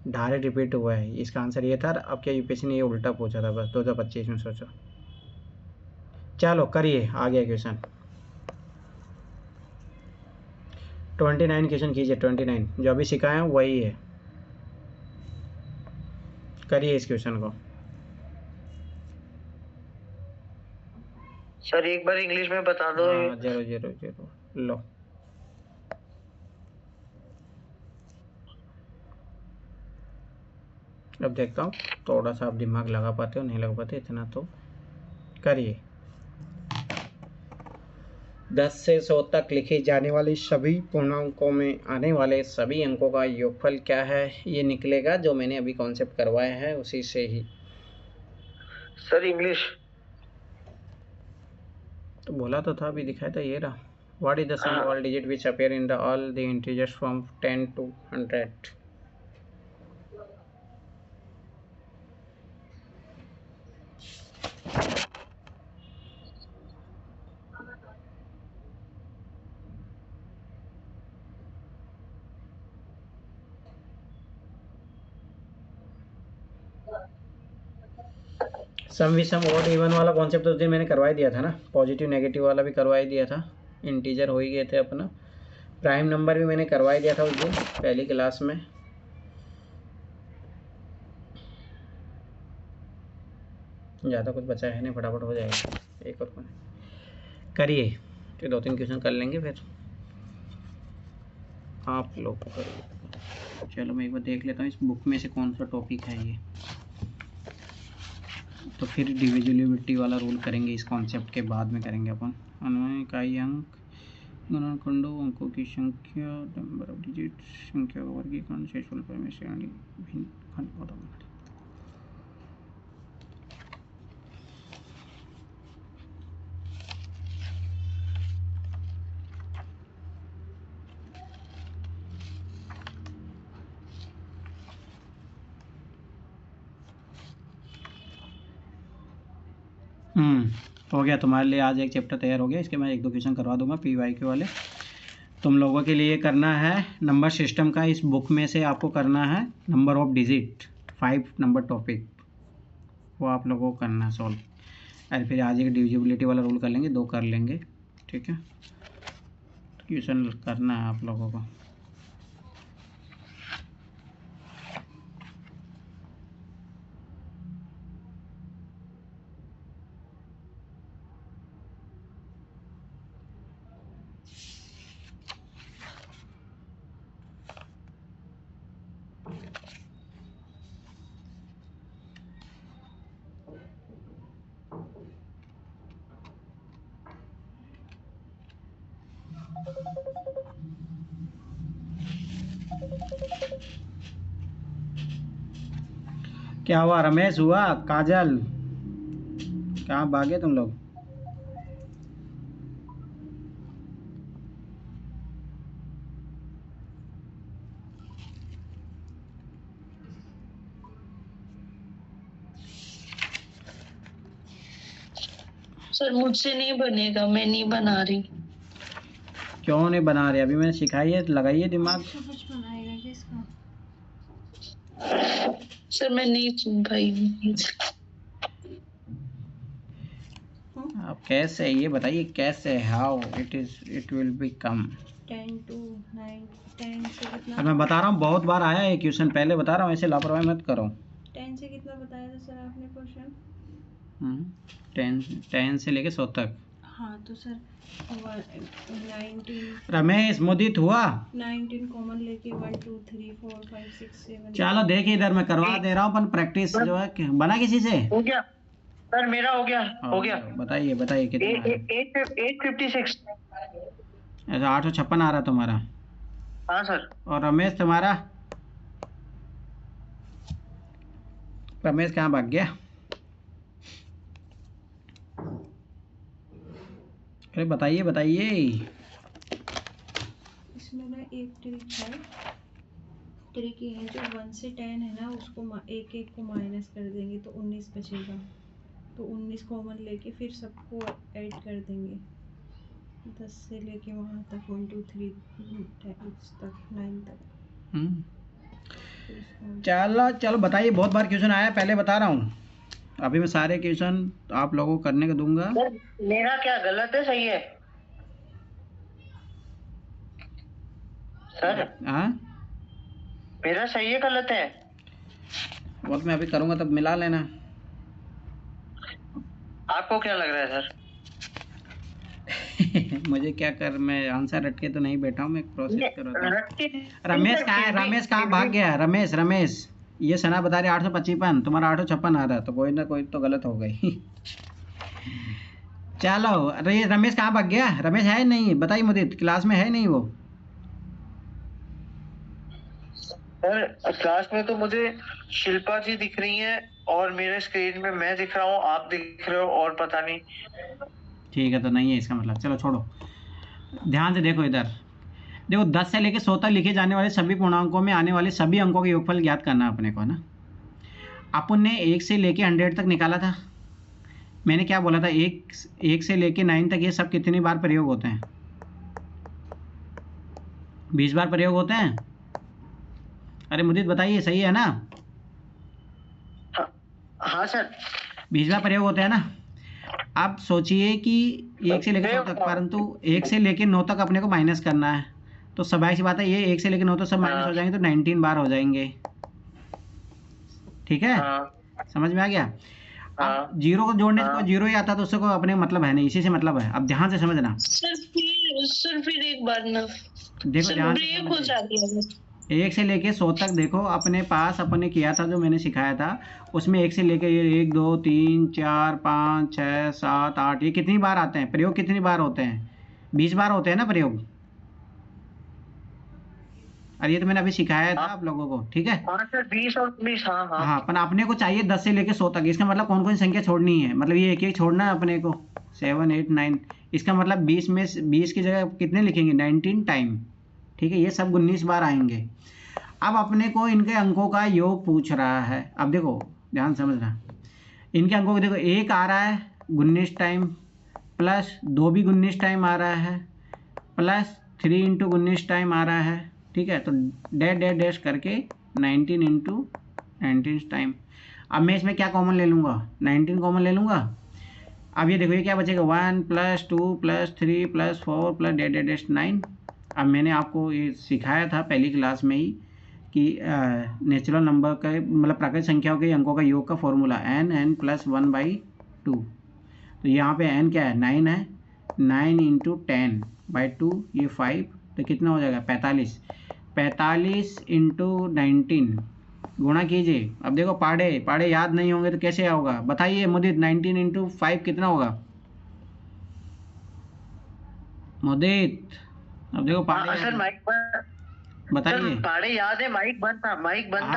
डायरेक्ट रिपीट हुआ है, इसका आंसर ये था। अब क्या यूपीएससी ने ये उल्टा पूछा था बस 2025 में, सोचो। चलो करिए, आ गया क्वेश्चन 29 क्वेश्चन कीजिए, 29 जो अभी सिखाया हूँ वही है, करिए इस क्वेश्चन को। सर एक बार इंग्लिश में बता दो। 0 लो, अब देखता हूँ थोड़ा सा आप दिमाग लगा पाते हो नहीं लगा पाते, इतना तो करिए। 10 से 100 तक लिखी जाने वाली सभी पूर्णांकों में आने वाले सभी अंकों का योगफल क्या है, ये निकलेगा जो मैंने अभी कॉन्सेप्ट करवाया है उसी से ही। सर इंग्लिश तो बोला तो था, अभी दिखाया था, ये रहा। What is the sum all digit which appear in the all the integers from 10 to 100। Sum with sum odd even वाला कॉन्सेप्ट उस दिन मैंने करवा ही दिया था ना, पॉजिटिव नेगेटिव वाला भी करवा ही दिया था, इंटीजर हो ही गए थे अपना, प्राइम नंबर भी मैंने करवा ही दिया था उस दिन पहली क्लास में। ज़्यादा कुछ बचा है नहीं, फटाफट हो जाएगा, एक और करिए, फिर 2-3 क्वेश्चन कर लेंगे फिर आप लोग करिए। चलो मैं एक बार देख लेता हूँ इस बुक में से कौन सा टॉपिक है ये, तो फिर डिविजिबिलिटी वाला रूल करेंगे, इस कॉन्सेप्ट के बाद में करेंगे अपन। अनुमान इकाई अंक, गुणनखंडों, अंकों की संख्या, नंबर ऑफ डिजिट, संख्या का वर्गीकरण, शेषफल पर श्रेणी, भिन्न खंड। हो गया तुम्हारे लिए, आज एक चैप्टर तैयार हो गया, इसके मैं 1-2 क्वेश्चन करवा दूंगा PYQ वाले। तुम लोगों के लिए करना है नंबर सिस्टम का, इस बुक में से आपको करना है number of digit, 5 number topic, वो आप लोगों को करना है सॉल्व। और फिर आज एक डिविजिबिलिटी वाला रूल कर लेंगे, 2 कर लेंगे, ठीक है। क्वेश्चन करना है आप लोगों को। क्या हुआ रमेश, हुआ काजल, कहाँ भागे तुम लोग? सर मुझसे नहीं बनेगा, मैं नहीं बना रही। क्यों नहीं बना रहे? अभी मैंने सिखाई है, लगाइए दिमाग। कुछ बनाएगा किसका? सर मैं नहीं सुन पाई। आप कैसे, ये बताइए कैसे, how it will become 10 to 9, 10 से कितना? मैं बता रहा हूँ, बहुत बार आया है क्वेश्चन, पहले बता रहा हूँ, ऐसे लापरवाही मत करो। 10 से कितना बताया था सर आपने क्वेश्चन? 10 से लेके 100 तक। हाँ तो सर 19 रमेश मुदित हुआ? 19 कॉमन लेके 1 2 3 4 5 6 7। चलो देखिए इधर मैं करवा दे रहा हूँ, अपन प्रैक्टिस जो है बना किसी से? हो गया सर, मेरा हो गया, हो गया। बताइए बताइए कितना है? 856। ऐसा 856 आ रहा तुम्हारा? हाँ सर। और रमेश तुम्हारा? रमेश कहाँ भाग गया? अरे बताइए बताइए। इसमें ना एक ट्रिक है, ट्रिक ये है, जो 1 से 10 है ना, उसको एक एक को माइनस कर देंगे तो 19 बचेगा, तो 19 कॉमन लेके फिर सबको ऐड कर देंगे, 10 से लेके वहाँ तक 1 2 3 तक 9 तक। चलो चलो बताइए, बहुत बार क्वेश्चन आया, पहले बता रहा हूँ, अभी मैं सारे क्वेश्चन आप लोगों को करने को दूंगा। मेरा क्या गलत है, सही है सर? हाँ मेरा सही है गलत है? वो तो मैं अभी करूंगा तब मिला लेना। आपको क्या लग रहा है सर? मुझे क्या कर, मैं आंसर रट के तो नहीं बैठा हूँ, मैं प्रोसेस कर रहा था। रमेश कहाँ है? रमेश कहाँ भाग गया? रमेश रमेश ये सना बता रहे 855, तुम्हारा 856 आ रहा, तो कोई ना कोई तो गलत हो गई। चलो अरे रमेश कहाँ भाग गया? रमेश है नहीं? बताइए मुदित, क्लास में है नहीं वो? सर क्लास में तो मुझे शिल्पा जी दिख रही हैं और मेरे स्क्रीन में मैं दिख रहा हूँ, आप दिख रहे हो और पता नहीं। ठीक है तो नहीं है इसका मतलब, चलो छोड़ो। ध्यान से देखो इधर, देखो 10 से लेके 100 तक लिखे जाने वाले सभी पूर्णांकों में आने वाले सभी अंकों के योगफल ज्ञात करना अपने को ना। अपन ने 1 से लेके 100 तक निकाला था, मैंने क्या बोला था, 1 से लेके 9 तक ये सब कितनी बार प्रयोग होते हैं? 20 बार प्रयोग होते हैं। अरे मुदित बताइए, सही है ना? हाँ सर। 20वां प्रयोग होता है ना। अब सोचिए कि 1 से लेकर 100 तक, परंतु 1 से लेकर 9 तक अपने को माइनस करना है, तो स्वाभाविक सी बात है ये 1 से लेकर 9 तक सब माइनस हो जाएंगे, तो 19 बार हो जाएंगे। ठीक है, समझ में आ गया। अब जीरो को जोड़ने से कोई जीरो ही आता तो उससे कोई अपने मतलब है नहीं, इसी से मतलब है। अब ध्यान से समझना। सर फिर एक बार ना देखो सर ध्यान से ब्रेक हो समझिए। जाती है। 1 से लेके 100 तक देखो अपने पास अपने किया था, जो मैंने सिखाया था उसमें 1 से लेके ये 1 2 3 4 5 6 7 8 ये कितनी बार आते हैं प्रयोग, कितनी बार होते हैं? 20 बार होते हैं ना प्रयोग। अरे ये तो मैंने अभी सिखाया था आप लोगों को, ठीक है। हाँ सर 20 और 19, हाँ हाँ। हाँ, पर अपने को चाहिए 10 से लेके 100 तक। इसका मतलब कौन कौन सी संख्या छोड़नी है, मतलब ये एक एक छोड़ना है अपने को, 7 8 9। इसका मतलब 20 में 20 की जगह कितने लिखेंगे, 19 टाइम। ठीक है, ये सब 19 बार आएंगे। अब अपने को इनके अंकों का योग पूछ रहा है। अब देखो ध्यान समझना, इनके अंकों को देखो, 1 आ रहा है 19 टाइम, प्लस 2 भी 19 टाइम आ रहा है, प्लस 3 इंटू 19 टाइम आ रहा है। ठीक है, तो डैश डैश डैश करके 19 इंटू 19 टाइम। अब मैं इसमें क्या कॉमन ले लूँगा, 19 कॉमन ले लूँगा। अब ये देखो ये क्या बचेगा, 1 + 2 + 3 + 4 + डैश डैश डैश 9। अब मैंने आपको ये सिखाया था पहली क्लास में ही कि नेचुरल नंबर का मतलब प्राकृतिक संख्याओं के अंकों का योग का फॉर्मूला n + 1/2। तो यहाँ पे n क्या है, 9 है। 9 × 10/2 ये 5, तो कितना हो जाएगा 45। 45 × 19 गुणा कीजिए। अब देखो पाड़े पाड़े याद नहीं होंगे तो कैसे होगा बताइए मुदित, 19 × 5 कितना होगा मुदित? अब देखो पाड़े सर माइक बताइए। पाड़े याद है, माइक बंद था हाँ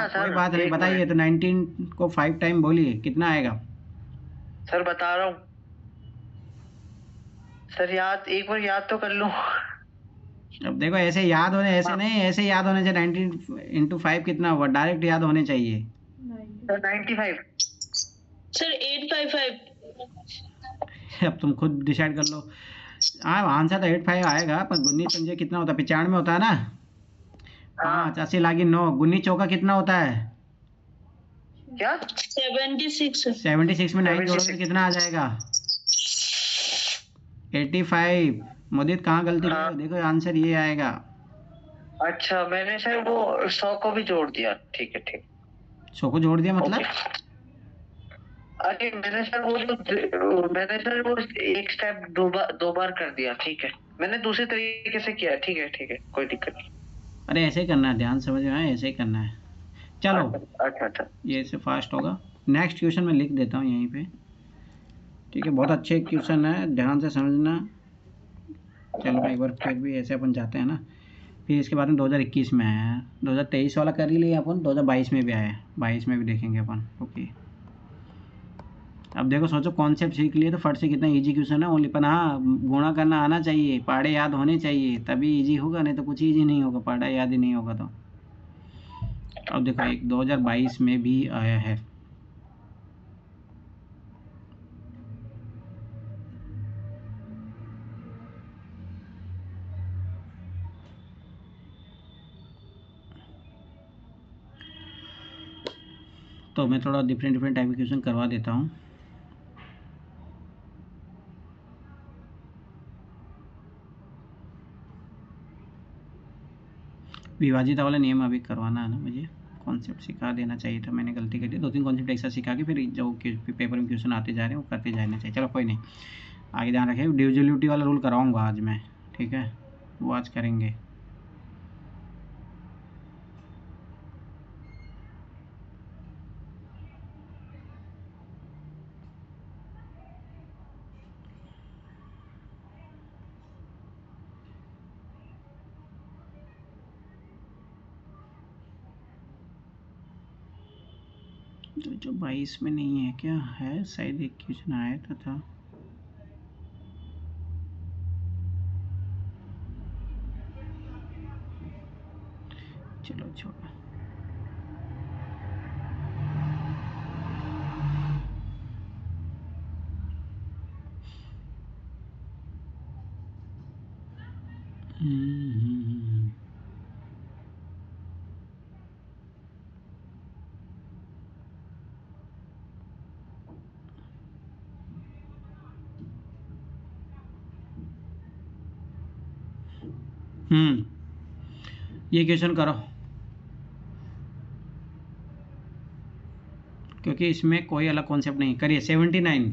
सर। कोई बात नहीं, एक बताइए। मिनट। तो 19 को 5 टाइम बोलिए कितना आएगा? सर बता रहा हूँ सर, एक बार याद तो कर लूं। अब देखो ऐसे याद होने, ऐसे नहीं, ऐसे याद होने चाहिए। 19 × 5 कितना हुआ, डायरेक्ट याद होने चाहिए। सर 95। सर 855। अब तुम खुद डिसाइड कर लो। हाँ आंसर तो 85 आएगा, पर गुन्नी पंजे कितना होता है, 95 होता है ना। 5 80 लागी 9, गुन्नी चौका कितना होता है? क्या? 76। 76 में 9 जोड़ोगे तो कितना आ जाएगा? 85। मोदित कहाँ गलती कर रहे हो? देखो आंसर ये आएगा। अच्छा मैंने सर वो 100 को भी जोड़ दिया। ठीक है ठीक। 100 को जोड़ दिया मतलब? अरे मैंने सर वो एक स्टेप दो बार कर दिया। ठीक है, मैंने दूसरे तरीके से किया। ठीक है कोई दिक्कत नहीं। अरे ऐसे ही करना है, ध्यान समझ में आया, ऐसे ही करना है। चलो अच्छा ये से फास्ट होगा। नेक्स्ट क्वेश्चन मैं लिख देता हूँ यहीं पे। ठीक है, बहुत अच्छे क्वेश्चन है, ध्यान से समझना। चलो मैं एक बार फिर भी ऐसे अपन जाते हैं ना। फिर इसके बाद में 2021 में आया है, 2023 वाला कर ही लिया अपन, 2022 में भी आया है, 22 में भी देखेंगे अपन। ओके, अब देखो सोचो कॉन्सेप्ट सीख लिए तो फट से कितना इजी क्वेश्चन है ओनली। पर हाँ गुणा करना आना चाहिए, पहाड़े याद होने चाहिए, तभी इजी होगा, नहीं तो कुछ इजी नहीं होगा, पहाड़ा याद ही नहीं होगा तो। अब देखो एक 2022 में भी आया है। तो मैं थोड़ा डिफरेंट टाइप के क्वेश्चन करवा देता हूँ। विभाजित वाला नियम अभी करवाना है ना मुझे, कॉन्सेप्ट सिखा देना चाहिए था, मैंने गलती कर दी। 2-3 कॉन्सेप्ट एक साथ सिखा के फिर जो पेपर में क्वेश्चन आते जा रहे हैं वो करते जाना चाहिए। चलो कोई नहीं, आगे ध्यान रखें। डिविजिबिलिटी वाला रूल कराऊंगा आज मैं, ठीक है, वो आज करेंगे। तो जो 22 में नहीं है क्या है, शायद एक क्वेश्चन आया था। चलो छोड़ो। ये क्वेश्चन करो, क्योंकि इसमें कोई अलग कॉन्सेप्ट नहीं। करिए 79।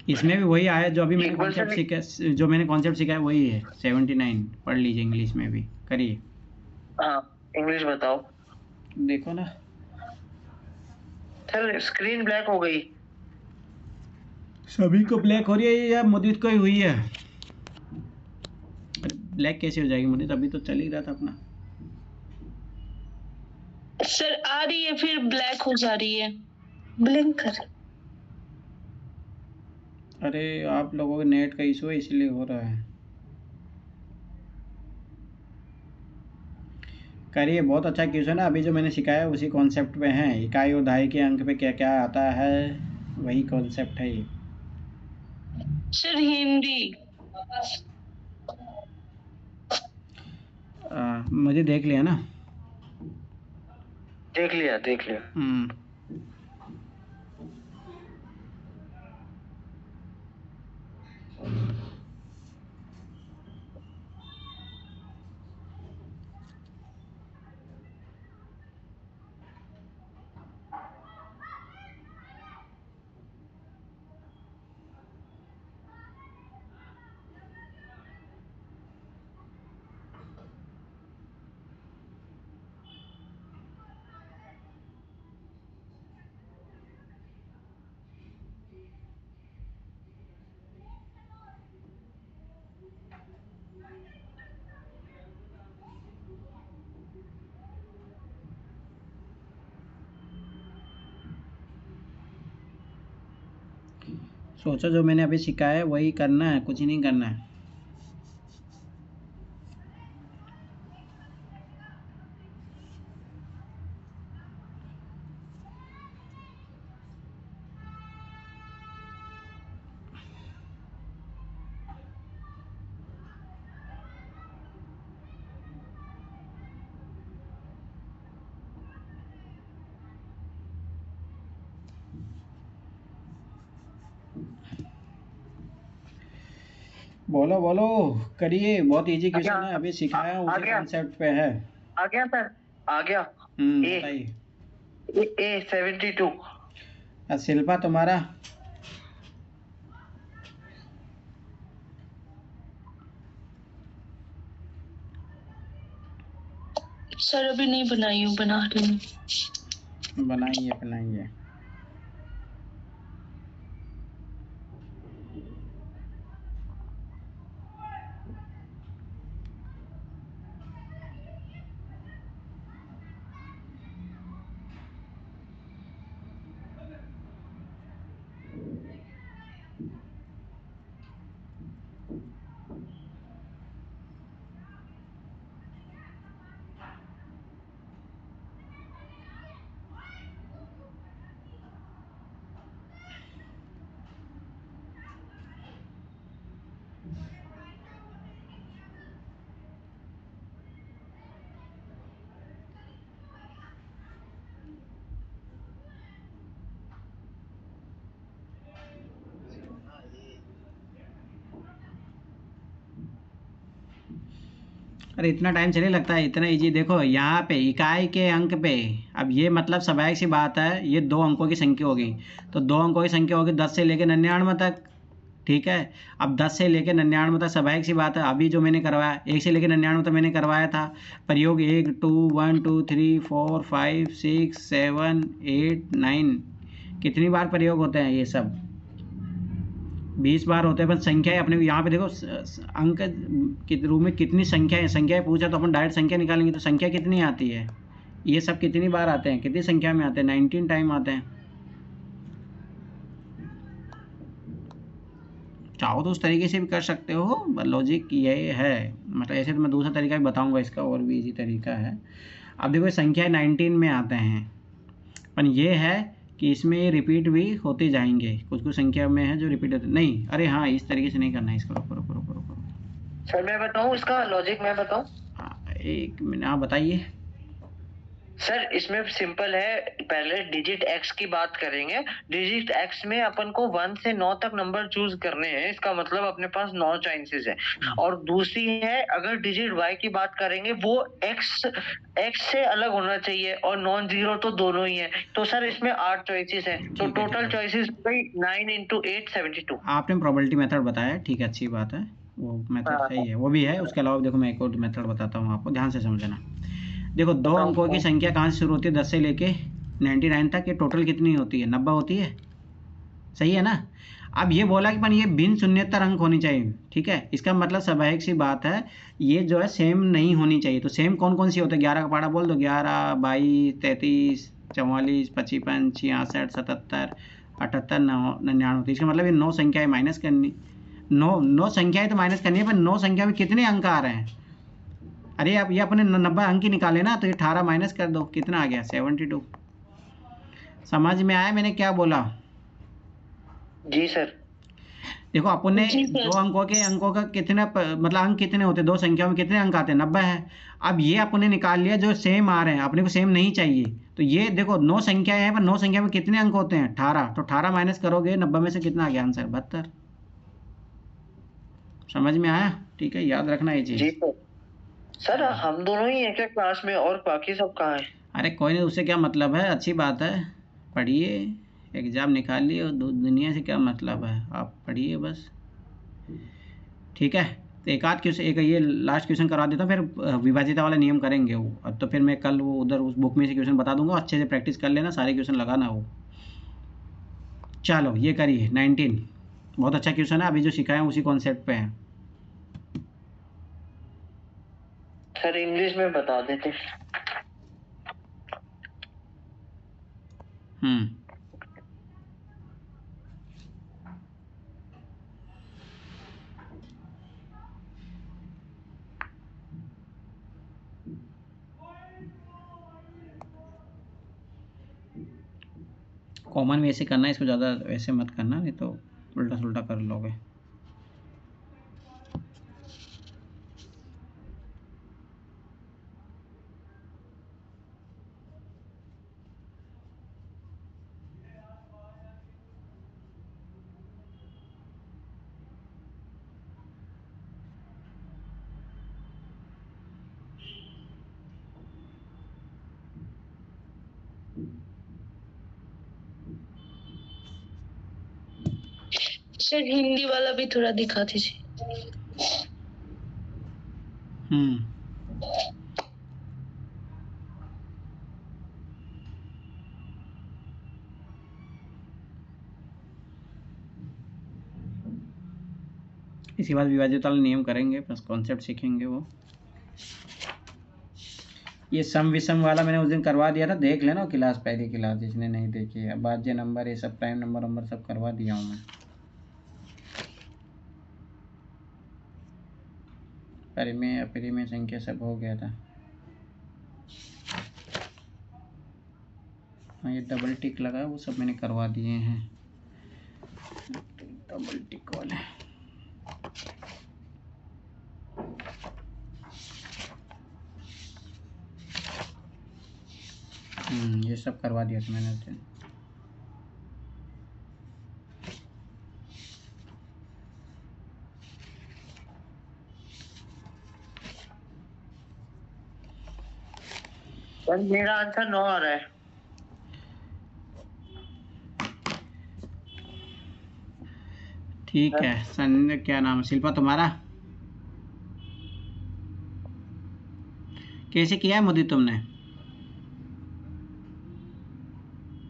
इसमें भी वही आया जो अभी मैंने कॉन्सेप्ट सीखा है वही है। 79 पढ़ लीजिए इंग्लिश में भी। करिए। हाँ इंग्लिश बताओ। देखो ना सर स्क्रीन ब्लैक हो गई। सभी को ब्लैक हो रही है या मुदीत को ही हुई है? ब्लैक कैसे हो जाएगी मुदीत, अभी तो चल ही रहा था अपना। सर आ रही है फिर ब्लैक हो जा रही है, ब्लिंक कर। अरे आप लोगों के नेट का इशू है इसलिए हो रहा है। करिए, बहुत अच्छा क्वेश्चन है। अभी जो मैंने सिखाया उसी कॉन्सेप्ट पे है। इकाई और दहाई के अंक पे क्या क्या आता है वही कॉन्सेप्ट है ये। सर हिंदी मुझे देख लिया ना? देख लिया। सोचो जो मैंने अभी सिखाया है वही करना है, कुछ नहीं करना है। बोलो बोलो, करिए। बहुत इजी क्वेश्चन है, अभी सिखाया हूँ, उसी कॉन्सेप्ट पे है। आ गया सर, आ गया। बताइए। ए 72। शिल्पा तुम्हारा? सर अभी नहीं बनाई हूँ, बना रही हूँ। बनाइए। अरे इतना टाइम चलिए लगता है, इतना इजी। देखो यहाँ पे इकाई के अंक पे, अब ये मतलब स्वाभाविक सी बात है, ये 2 अंकों की संख्या होगी। तो 2 अंकों की संख्या होगी 10 से लेकर 99 तक। ठीक है, अब 10 से लेकर 99 तक स्वाभाविक सी बात है। अभी जो मैंने करवाया 1 से लेकर 99 तक मैंने करवाया था प्रयोग। 1 2 1 2 3 4 5 6 7 8 9 कितनी बार प्रयोग होते हैं? ये सब 20 बार होते हैं। पर संख्याएं अपने यहाँ पे देखो, अंक के रूप में कितनी संख्याएं पूछा तो अपन डायरेक्ट संख्या निकालेंगे तो संख्या कितनी आती है? ये सब कितनी बार आते हैं, कितनी संख्या में आते हैं? 19 टाइम आते हैं। चाहो तो उस तरीके से भी कर सकते हो, लॉजिक ये है। मतलब ऐसे तो मैं दूसरा तरीका भी बताऊंगा, इसका और भी इजी तरीका है। अब देखो संख्या 19 में आते हैं, पर ये है कि इसमें रिपीट भी होते जाएंगे। कुछ संख्या में है जो रिपीट होते नहीं। अरे हाँ, इस तरीके से नहीं करना है इसको। करो। सर मैं बताऊं इसका लॉजिक? मैं बताऊं? 1 मिनट, हाँ बताइए। सर इसमें सिंपल है, पहले डिजिट एक्स की बात करेंगे। डिजिट एक्स में अपन को 1 से 9 तक नंबर चूज करने हैं, इसका मतलब अपने पास 9 चॉइसेस है। और दूसरी है, अगर डिजिट वाई की बात करेंगे वो एक्स से अलग होना चाहिए, और नॉन जीरो तो दोनों ही है। तो सर इसमें 8 चॉइसेस है, तो टोटल चॉइसेस 9 into 8 72। आपने प्रोबेबिलिटी मेथड बताया, ठीक है, अच्छी बात है, वो मेथड सही है, वो भी है। उसके अलावा देखो मैं एक और मेथड बताता हूँ आपको, ध्यान से समझना। देखो 2 अंकों की संख्या कहाँ से शुरू होती है? 10 से लेके 99 तक। ये टोटल कितनी होती है? 90 होती है, सही है ना। अब ये बोला कि पर ये भिन्न शून्येतर अंक होनी चाहिए, ठीक है। इसका मतलब स्वाभाविक सी बात है, ये जो है सेम नहीं होनी चाहिए। तो सेम कौन कौन सी होते हैं? 11 का पहाड़ा बोल दो, 11, 22, 33, 44, 55, 66, 77, 78, 99। तो इसका मतलब ये 9 संख्याएं माइनस करनी, 9 संख्याएं तो माइनस करनी है, पर 9 संख्या में कितने अंक आ रहे हैं? अरे आप ये अपने 90 अंक ही निकाले ना, तो ये 18 माइनस कर दो, कितना आ गया? 72। समझ में आया मैंने क्या बोला? जी सर। देखो अपन ने 2 अंकों का कितने मतलब अंक कितने होते हैं? 2 संख्याओं में कितने अंक आते हैं? 90 है। अब ये अपन ने निकाल लिया जो सेम आ रहे हैं, अपने को सेम नहीं चाहिए। तो ये देखो 9 संख्याएं हैं, पर 9 संख्या में कितने अंक होते हैं? 18। तो 18 माइनस करोगे 90 में से, कितना आ गया आंसर? 72। समझ में आया? ठीक है, याद रखना ये चीज। जी सर, हम दोनों ही हैं क्या क्लास में, और बाकी सब कहाँ है? अरे कोई नहीं, उससे क्या मतलब है, अच्छी बात है, पढ़िए, एग्जाम निकालिए, और दुनिया से क्या मतलब है, आप पढ़िए बस, ठीक है। तो एक आध क्वेश्चन, एक ये लास्ट क्वेश्चन करा देता हूँ, फिर विभाजिता वाला नियम करेंगे वो। अब तो फिर मैं कल वो उधर उस बुक में से क्वेश्चन बता दूंगा, अच्छे से प्रैक्टिस कर लेना, सारे क्वेश्चन लगाना वो। चलो ये करिए 19, बहुत अच्छा क्वेश्चन है, अभी जो सिखाए उसी कॉन्सेप्ट पे है। सर इंग्लिश में बता देते। कॉमन वैसे करना है इसको, ज़्यादा वैसे मत करना, नहीं तो उल्टा सुल्टा कर लोगे। सर हिंदी वाला भी थोड़ा दिखा दीजिए। इसी बात विभाजित वाला नियम करेंगे, प्लस कॉन्सेप्ट सीखेंगे वो। ये सम विषम वाला मैंने उस दिन करवा दिया था, देख लेना क्लास, पहली क्लास, जिसने नहीं देखी है। भाज्य नंबर, ये सब प्राइम नंबर सब करवा दिया हूँ मैं। परिमेय अपरिमेय संख्या सब हो गया था। हाँ ये डबल टिक लगा है, वो सब मैंने करवा दिए हैं, डबल टिक वाले। ये सब करवा दिया था मैंने उस दिन। मेरा आंसर 9 आ रहा है। ठीक है। सन क्या नाम है शिल्पा तुम्हारा? कैसे किया है मोदी तुमने?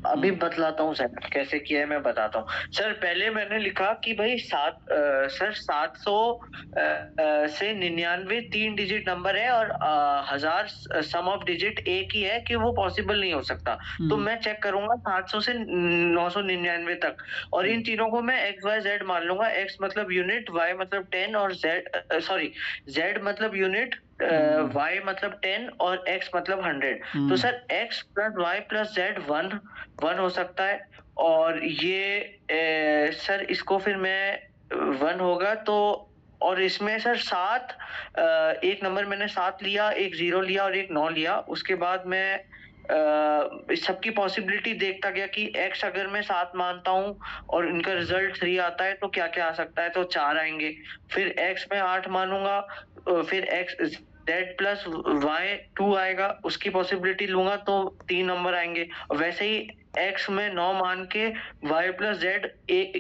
अभी बतलाता हूँ सर कैसे किया है, मैं बताता हूँ। सर पहले मैंने लिखा कि भाई 700 से 99 3 डिजिट नंबर है, और 1000 सम ऑफ डिजिट एक ही है, कि वो पॉसिबल नहीं हो सकता। तो मैं चेक करूंगा 700 से 999 तक, और इन तीनों को मैं एक्स वाई जेड मान लूंगा। एक्स मतलब यूनिट, वाई मतलब 10, और जेड मतलब यूनिट, y मतलब 10, और x मतलब 100। तो sir x plus y plus z 1 हो सकता है, और ये सर इसको फिर मैं 1 होगा तो, और इसमें सर 7, एक नंबर मैंने 7 लिया, एक 0 लिया और एक 9 लिया। उसके बाद मैं सबकी पॉसिबिलिटी देखता गया कि x अगर मैं 7 मानता हूँ और इनका रिजल्ट 3 आता है तो क्या क्या आ सकता है, तो 4 आएंगे। फिर x में 8 मानूंगा, फिर x z प्लस y 2 आएगा, उसकी पॉसिबिलिटी लूंगा तो 3 नंबर आएंगे। वैसे ही x में 9 मान के y प्लस z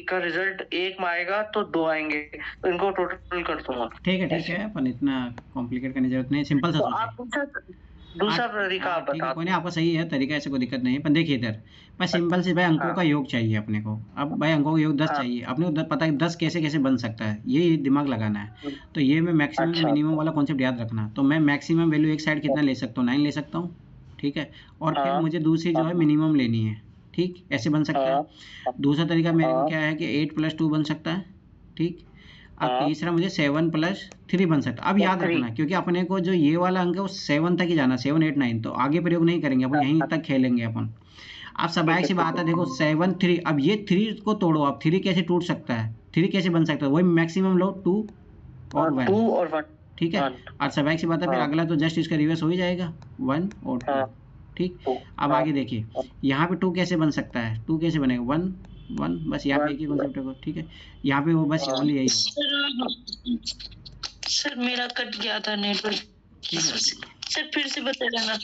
का रिजल्ट 1 में आएगा तो 2 आएंगे, तो इनको टोटल कर दूंगा। ठीक है, अपन इतना कॉम्प्लिकेट करने की जरूरत नहीं, सिंपल सा तो सोचिए। आप दूसरा तरीका आप ठीक है, बता। कोई नहीं, आपका सही है तरीका, ऐसे कोई दिक्कत नहीं है। पर देखिए इधर बस सिंपल से भाई अंकों का योग चाहिए अपने को। अब भाई अंकों का योग 10 चाहिए अपने को, पता है 10 कैसे कैसे बन सकता है, ये दिमाग लगाना है। तो ये मैं मैक्सिमम मिनिमम वाला कॉन्सेप्ट याद रखना। तो मैं मैक्सिमम वैल्यू एक साइड कितना ले सकता हूँ, 9 ले सकता हूँ, ठीक है। और फिर मुझे दूसरी जो है मिनिमम लेनी है, ठीक, ऐसे बन सकता है। दूसरा तरीका मेरे को क्या है कि 8 + 2 बन सकता है, ठीक। अब तीसरा मुझे 7 + 3 बन सकता है। अब याद रखना, क्योंकि अपने को जो ये वाला अंक है वो 7 तक ही जाना, 7 8 9, तो आगे प्रयोग नहीं करेंगे अपन, यहीं तक खेलेंगे अपन। अब स्वाभाविक सी बात है, देखो 7 3, अब ये 3 को तोड़ो, अब 3 कैसे टूट सकता है, 3 कैसे बन सकता है, वही मैक्सिमम लो 2 और 1, ठीक है। और स्वाभाविक सी बात है फिर अगला तो जस्ट इसका रिवर्स हो ही जाएगा, 1 और 2, ठीक। अब आगे देखिए यहाँ पे 2 कैसे बन सकता है, 2 कैसे बनेगा, 1 1, बस यहाँ पे एक ही कॉन्सेप्ट है, ठीक है। यहाँ पे वो बस ओनली यही होगा। सर मेरा कट गया था नेटवर्क, सर फिर से बता देना।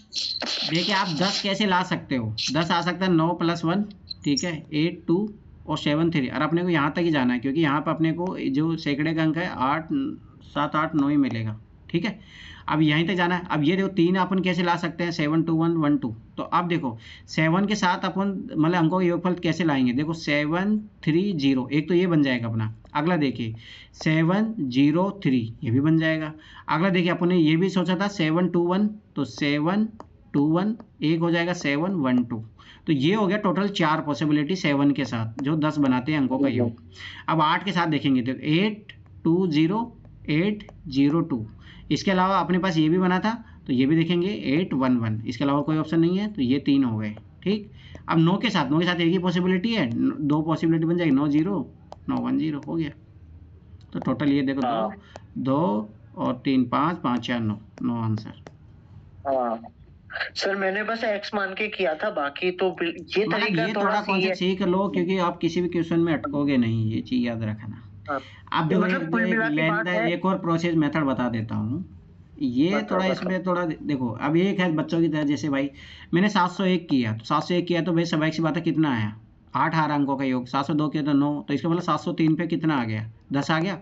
देखिए आप 10 कैसे ला सकते हो, 10 आ सकता है 9 + 1, ठीक है, 8 2 और 7 3। और अपने को यहाँ तक ही जाना है, क्योंकि यहाँ पर अपने को जो सैकड़े का अंक है 8 7 8 9 ही मिलेगा, ठीक है। अब यहीं तक जाना है। अब ये देखो 3 अपन कैसे ला सकते हैं, 7 2 1 1 2। तो अब देखो 7 के साथ अपन मतलब अंकों का योगफल कैसे लाएंगे, देखो 7 3 0, एक तो ये बन जाएगा अपना। अगला देखिए 7 0 3, ये भी बन जाएगा। अगला देखिए अपन ने ये भी सोचा था 7 2 1, तो 7 2 1 एक हो जाएगा 7 1 2। तो ये हो गया टोटल 4 पॉसिबिलिटी 7 के साथ जो 10 बनाते हैं अंकों का योग। अब 8 के साथ देखेंगे तो 8 2 0 8 0 2। इसके अलावा अपने पास ये भी बना था, तो ये भी देखेंगे 8 1 1। इसके अलावा कोई ऑप्शन नहीं है, तो ये 3 हो गए, ठीक। अब 9 के साथ एक ही पॉसिबिलिटी है, 2 पॉसिबिलिटी बन जाएगी, 9 0 9 1 0 हो गया। तो टोटल ये देखो 2 और 3 5 5 4 9 9 आंसर। सर मैंने बस x मान के किया था, बाकी तो ये तरीका थोड़ा कॉन्सेप्ट सीख लो, क्योंकि आप किसी भी क्वेश्चन में अटकोगे नहीं, ये चीज याद रखना। अब एक और प्रोसेस मेथड बता देता हूँ, ये थोड़ा इसमें थोड़ा देखो। अब एक है बच्चों की तरह, जैसे भाई मैंने 701 किया, तो 701 किया तो भाई स्वाभाविक सी बात है कितना आया, 8 आ रहा अंकों का योग। 702 किया तो 9, तो इसका मतलब 703 पे कितना आ गया, 10 आ गया।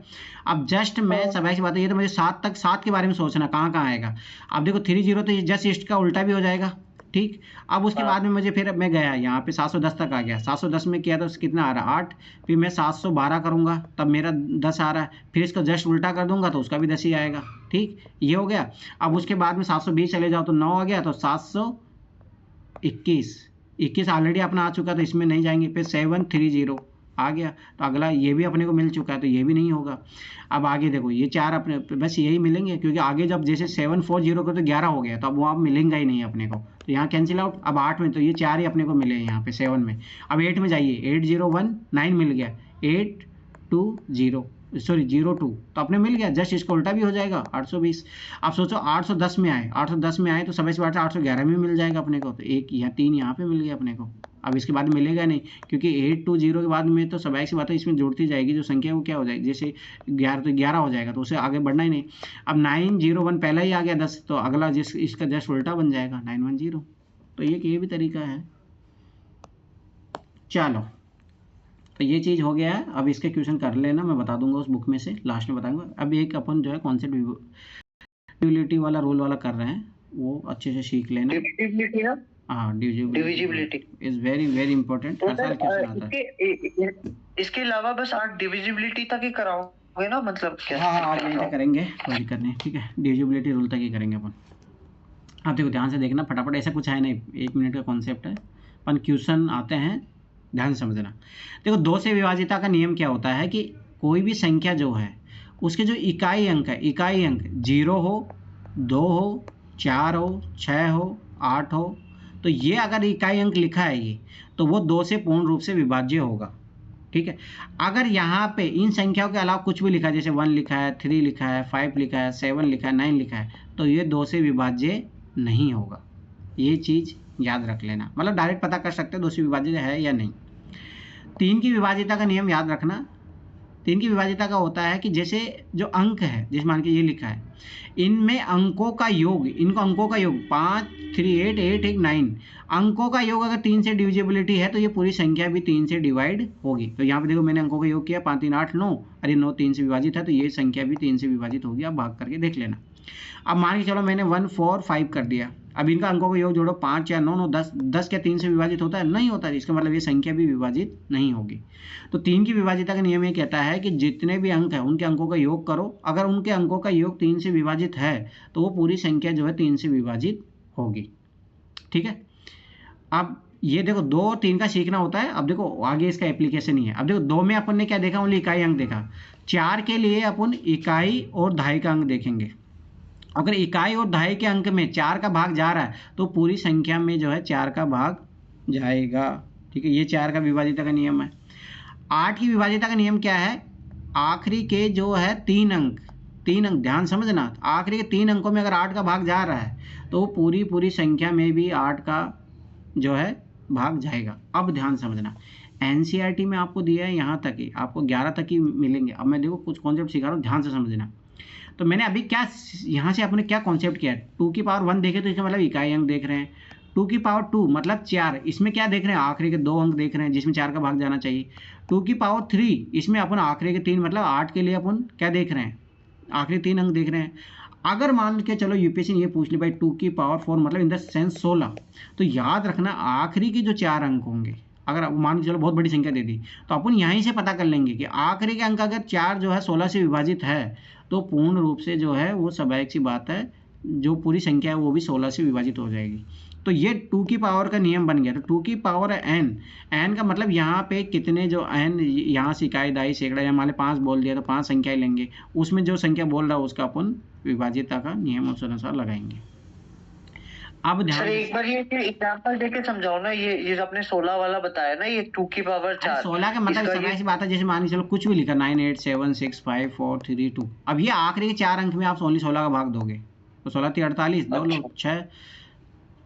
अब जस्ट मैं स्वाभाविक सी बात है, ये तो मुझे 7 के बारे में सोचना कहाँ कहाँ आएगा। अब देखो 3 0 तो जस्ट इसका उल्टा भी हो जाएगा, ठीक। अब उसके बाद में मुझे फिर मैं गया यहाँ पे 710 तक आ गया। 710 में किया तो कितना आ रहा 8, फिर मैं 712 करूँगा तब मेरा 10 आ रहा है, फिर इसको जस्ट उल्टा कर दूंगा तो उसका भी 10 ही आएगा, ठीक। ये हो गया। अब उसके बाद में 720 चले जाओ तो 9 आ गया, तो 721 ऑलरेडी अपना आ चुका, तो इसमें नहीं जाएंगे। फिर 730 आ गया, तो अगला ये भी अपने को मिल चुका है, तो ये भी नहीं होगा। अब आगे देखो ये 4 अपने बस यही मिलेंगे, क्योंकि आगे जब जैसे 740 को तो 11 हो गया, तो अब वहाँ मिलेंगे ही नहीं अपने को, तो यहाँ कैंसिल आउट। अब 8 में तो ये 4 ही अपने को मिले यहाँ पे 7 में। अब 8 में जाइए, 8 0 1 9 मिल गया, 8 2 0 0 2, तो अपने मिल गया, जस्ट इसको उल्टा भी हो जाएगा 820। अब सोचो 810 में आए, 810 में आए तो समय से 811 में मिल जाएगा अपने को, तो एक यहाँ 3 यहाँ पे मिल गया अपने को। अब इसके बाद मिलेगा नहीं, क्योंकि 820 के बाद में तो स्वाभाविक सी बात है इसमें जुड़ती जाएगी जो संख्या, वो क्या हो जाएगी, जैसे 11 तो 11 हो जाएगा, तो उसे आगे बढ़ना ही नहीं। अब 9 0 1 पहला ही आ गया 10, तो अगला जिस इसका जस्ट उल्टा बन जाएगा 9 1 0। तो ये भी तरीका है। चलो, तो ये चीज़ हो गया है। अब इसके क्वेश्चन कर लेना, मैं बता दूंगा उस बुक में से, लास्ट में बताऊंगा। अब एक अपन जो है कॉन्सेप्ट डिविजिबिलिटी वाला रूल वाला कर रहे हैं, वो अच्छे से सीख लेना। हाँ, divisibility is very very important, हर साल क्वेश्चन आता है। इसके अलावा बस आप डिविजिबिलिटी तक ही कराओगे ना, मतलब क्या? हाँ आज यही तक करेंगे, कोई दिक्कत नहीं, ठीक है। डिविजिबिलिटी रूल तक ही करेंगे अपन। आप देखो ध्यान से देखना, फटाफट, ऐसा कुछ है नहीं, 1 मिनट का कॉन्सेप्ट है। अपन क्वेश्चन आते हैं, ध्यान से समझना। देखो 2 से विभाजिता का नियम क्या होता है कि कोई भी संख्या जो है उसके जो इकाई अंक है, इकाई अंक 0 हो, 2 हो, 4 हो, 6 हो, 8 हो, तो ये अगर इकाई अंक लिखा है ये, तो वो 2 से पूर्ण रूप से विभाज्य होगा, ठीक है। अगर यहाँ पे इन संख्याओं के अलावा कुछ भी लिखा है, जैसे 1 लिखा है, 3 लिखा है, 5 लिखा है, 7 लिखा है, 9 लिखा है, तो ये 2 से विभाज्य नहीं होगा। ये चीज़ याद रख लेना, मतलब डायरेक्ट पता कर सकते हो 2 से विभाजित है या नहीं। 3 की विभाजिता का नियम याद रखना। 3 की विभाजिता का होता है कि जैसे जो अंक है, जैसे मान के ये लिखा है, इनमें अंकों का योग, इनको अंकों का योग 5, 3, 8, 8, 1, 9, अंकों का योग अगर 3 से डिविजिबिलिटी है तो ये पूरी संख्या भी 3 से डिवाइड होगी। तो यहाँ पे देखो मैंने अंकों का योग किया, 5, 3, 8, 9, अरे 9 3 से विभाजित है तो ये संख्या भी 3 से विभाजित होगी। आप भाग करके देख लेना। अब मान के चलो मैंने 1, 4, 5 कर दिया, अब इनका अंकों का योग जोड़ो, 5 या 9, 9, 10, 10 क्या 3 से विभाजित होता है? नहीं होता है। इसका मतलब ये संख्या भी विभाजित नहीं होगी। तो 3 की विभाजिता का नियम ये कहता है कि जितने भी अंक है उनके अंकों का योग करो, अगर उनके अंकों का योग 3 से विभाजित है तो वो पूरी संख्या जो है 3 से विभाजित होगी। ठीक है, अब ये देखो 2 और 3 का सीखना होता है। अब देखो आगे इसका एप्लीकेशन ही है। अब देखो 2 में अपन ने क्या देखा, ओनली इकाई अंक देखा। 4 के लिए अपन इकाई और दहाई का अंक देखेंगे। अगर इकाई और दहाई के अंक में 4 का भाग जा रहा है तो पूरी संख्या में जो है 4 का भाग जाएगा। ठीक है, ये 4 का विभाजिता का नियम है। 8 की विभाजिता का नियम क्या है? आखिरी के जो है 3 अंक, ध्यान समझना, आखिरी के 3 अंकों में अगर 8 का भाग जा रहा है तो पूरी संख्या में भी 8 का जो है भाग जाएगा। अब ध्यान समझना, एनसीईआरटी में आपको दिया है यहाँ तक ही, आपको 11 तक ही मिलेंगे। अब मैं देखो कुछ कॉन्सेप्ट सिखा रहा हूँ, ध्यान से समझना। तो मैंने अभी क्या यहाँ से अपने क्या कॉन्सेप्ट किया है, 2 की पावर 1 देखे तो इसका मतलब इकाई अंक देख रहे हैं। 2 की पावर 2 मतलब 4, इसमें क्या देख रहे हैं? आखिरी के 2 अंक देख रहे हैं जिसमें 4 का भाग जाना चाहिए। 2 की पावर 3 इसमें अपन आखिरी के 3 मतलब 8 के लिए अपन क्या देख रहे हैं? आखिरी 3 अंक देख रहे हैं। अगर मान के चलो यूपीएससी ने ये पूछ ली भाई 2 की पावर 4 मतलब इन द सेंस 16, तो याद रखना आखिरी के जो 4 अंक होंगे, अगर मान के चलो बहुत बड़ी संख्या दे दी तो अपन यहीं से पता कर लेंगे कि आखिरी के अंक अगर 4 जो है 16 से विभाजित है तो पूर्ण रूप से जो है वो स्वाभाविक सी बात है, जो पूरी संख्या है वो भी 16 से विभाजित हो जाएगी। तो ये 2 की पावर का नियम बन गया। तो 2 की पावर n का मतलब यहाँ पे कितने जो n, यहाँ से इकाई, दहाई, सैकड़ा, या मान 5 बोल दिया तो 5 संख्याएं लेंगे, उसमें जो संख्या बोल रहा है उसका अपन विभाजिता का नियम अनुसार लगाएंगे। अब ध्यान सर एक बार ये एग्जांपल देके समझाओ ना, ये जो आपने 16 वाला बताया ना, ये 2 की पावर 4, 16 का मतलब समय ऐसी बात है जैसे मान के चलो कुछ भी लिखा 9, 8, 7, 6, 5, 4, 3, 2। अब ये आखिरी के 4 अंक में आप ओनली 16 का भाग दोगे तो 16 3 48, दो लोग 6,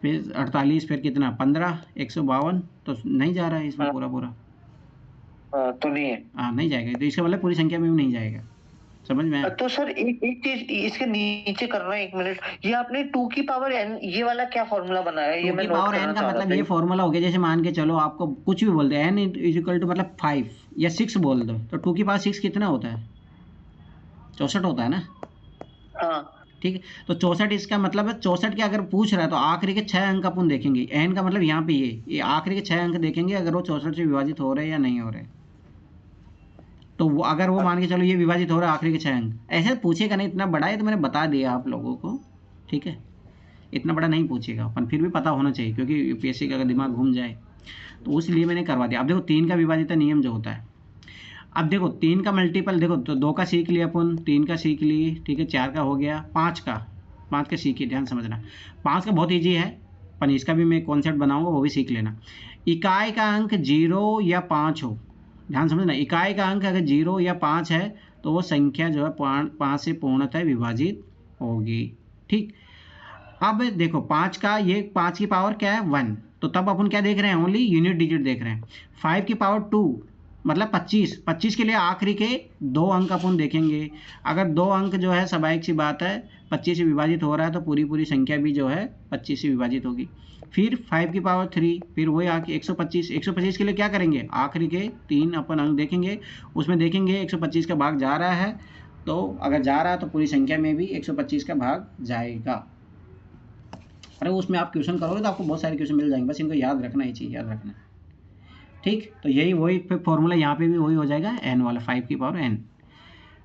फिर 48, फिर कितना 15, 152, तो नहीं जा रहा है इसमें पूरा तो नहीं है। हाँ नहीं जाएगा, तो इसका मतलब पूरी संख्या में भी नहीं जाएगा। समझ में? तो सर एक चीज इसके नीचे करना है, 1 मिनट, ये आपने 2 की पावर n ये वाला क्या फॉर्मूला बनाया है? ये मैं नोट करना का मतलब ये फॉर्मूला हो गया, जैसे मान के चलो आपको कुछ भी बोल दे n = मतलब 5 या 6 बोल दो, तो 2 की पावर 6 कितना होता है? 64 होता है ना। हाँ ठीक है, तो 64 इसका मतलब है 64 के अगर पूछ रहा है तो आखिरी के 6 अंक अपन देखेंगे। n का मतलब यहाँ पे ये आखिरी के 6 अंक देखेंगे अगर वो 64 से विभाजित हो रहे हैं या नहीं हो रहे। तो वो अगर वो मान के चलो ये विभाजित हो रहा है आखिरी के 6 अंक, ऐसे पूछेगा नहीं, इतना बड़ा है तो मैंने बता दिया आप लोगों को। ठीक है, इतना बड़ा नहीं पूछेगा, अपन फिर भी पता होना चाहिए क्योंकि यूपीएससी का अगर दिमाग घूम जाए तो उसलिए मैंने करवा दिया। अब देखो 3 का विभाजिता नियम जो होता है, अब देखो 3 का मल्टीपल देखो, तो 2 का सीख लिया अपन, 3 का सीख लिए, ठीक है, 4 का हो गया, 5 का सीखिए, ध्यान समझना। 5 का बहुत ईजी है, पर इसका भी मैं कॉन्सेप्ट बनाऊंगा, वो भी सीख लेना। इकाई का अंक 0 या 5 हो, ध्यान समझना, इकाई का अंक अगर 0 या 5 है तो वो संख्या जो है 5 से पूर्णतः विभाजित होगी। ठीक, अब देखो 5 का ये 5 की पावर क्या है 1, तो तब अपन क्या देख रहे हैं? ओनली यूनिट डिजिट देख रहे हैं। 5 की पावर 2 मतलब 25 के लिए आखिरी के 2 अंक अपन देखेंगे। अगर 2 अंक जो है स्वाभाविक सी बात है 25 से विभाजित हो रहा है तो पूरी संख्या भी जो है 25 से विभाजित होगी। फिर 5 की पावर 3, फिर वही आके 125 के लिए क्या करेंगे? आखिरी के 3 अपन अंक देखेंगे, उसमें देखेंगे 125 का भाग जा रहा है, तो अगर जा रहा है तो पूरी संख्या में भी 125 का भाग जाएगा। अरे उसमें आप क्वेश्चन करोगे तो आपको बहुत सारे क्वेश्चन मिल जाएंगे, बस इनको याद रखना, ये चीज़ याद रखना। ठीक, तो यही वही फॉर्मूला यहाँ पे भी वही हो जाएगा, n वाला 5 की पावर n।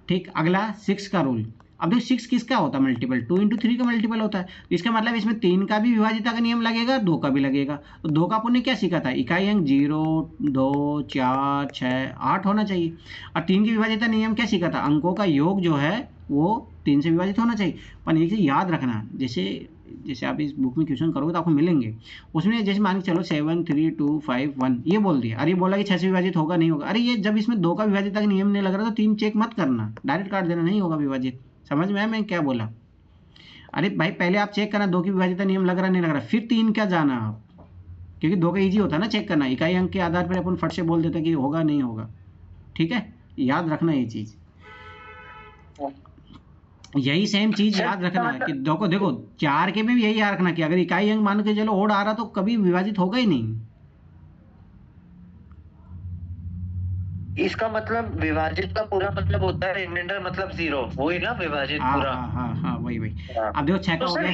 ठीक, अगला 6 का रूल। अब देखो 6 किसका होता है मल्टीपल? 2 × 3 का मल्टीपल होता है। इसका मतलब इसमें 3 का भी विभाजिता का नियम लगेगा, 2 का भी लगेगा। तो 2 का अपन ने क्या सीखा था? इकाई अंक 0, 2, 4, 6, 8 होना चाहिए। और 3 की विभाजिता नियम क्या सीखा था? अंकों का योग जो है वो 3 से विभाजित होना चाहिए। पर एक चीज़ याद रखना, जैसे आप इस बुक में क्वेश्चन करोगे तो आपको मिलेंगे, उसमें जैसे मान के चलो 7, 3, 2, 5, 1 ये बोल दिया, अरे बोला कि 6 से विभाजित होगा नहीं होगा। अरे ये जब इसमें 2 का विभाजिता का नियम नहीं लग रहा तो 3 चेक मत करना, डायरेक्ट काट देना, नहीं होगा विभाजित। समझ में आया मैं क्या बोला? अरे भाई पहले आप चेक करना 2 की विभाजिता नियम लग रहा नहीं लग रहा, फिर 3 क्या जाना आप। क्योंकि 2 का ईजी होता है ना चेक करना, इकाई अंक के आधार पर अपन फट से बोल देते हैं कि होगा नहीं होगा। ठीक है, याद रखना ये चीज़, यही सेम चीज याद रखना है कि देखो 4 के में भी यही याद रखना कि अगर इकाई अंक मान के चलो ओड आ रहा तो कभी विभाजित होगा ही नहीं। इसका मतलब विभाजित का पूरा मतलब होता है रिमाइंडर मतलब 0, वही ना विभाजित पूरा। हाँ वही। अब देखो 6 का हो गया।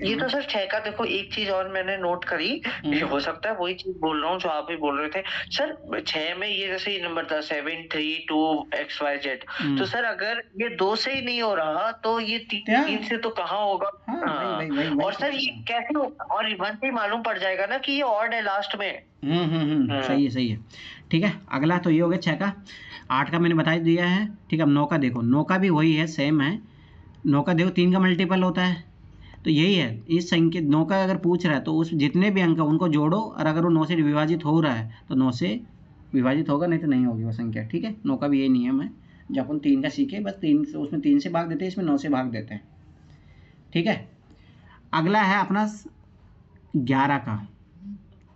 ये तो सर 6 का देखो, एक चीज और मैंने नोट करी, ये हो सकता है वही चीज बोल रहा हूँ जो आप भी बोल रहे थे सर। 6 में ये जैसे ये नंबर था 7 3 2 XYZ, तो सर अगर ये 2 से ही नहीं हो रहा तो ये 3 से तो कहाँ होगा? वही, और सर ये कैसे और 1 से मालूम पड़ जाएगा ना कि ये ऑड है लास्ट में। सही है। ठीक है, अगला तो ये हो गया 6 का। 8 का मैंने बता दिया है। ठीक है, अब 9 का देखो, 9 का भी वही है, सेम है। 9 का देखो 3 का मल्टीपल होता है, तो यही है इस संख्या 9 का अगर पूछ रहा है तो उस जितने भी अंक है उनको जोड़ो, और अगर वो 9 से विभाजित हो रहा है तो 9 से विभाजित होगा, नहीं तो नहीं होगी वो संख्या। ठीक है, 9 का भी यही नियम है। जब अपन 3 का सीखे बस 3 से, उसमें 3 से भाग देते हैं, इसमें 9 से भाग देते हैं। ठीक है, अगला है अपना 11 का।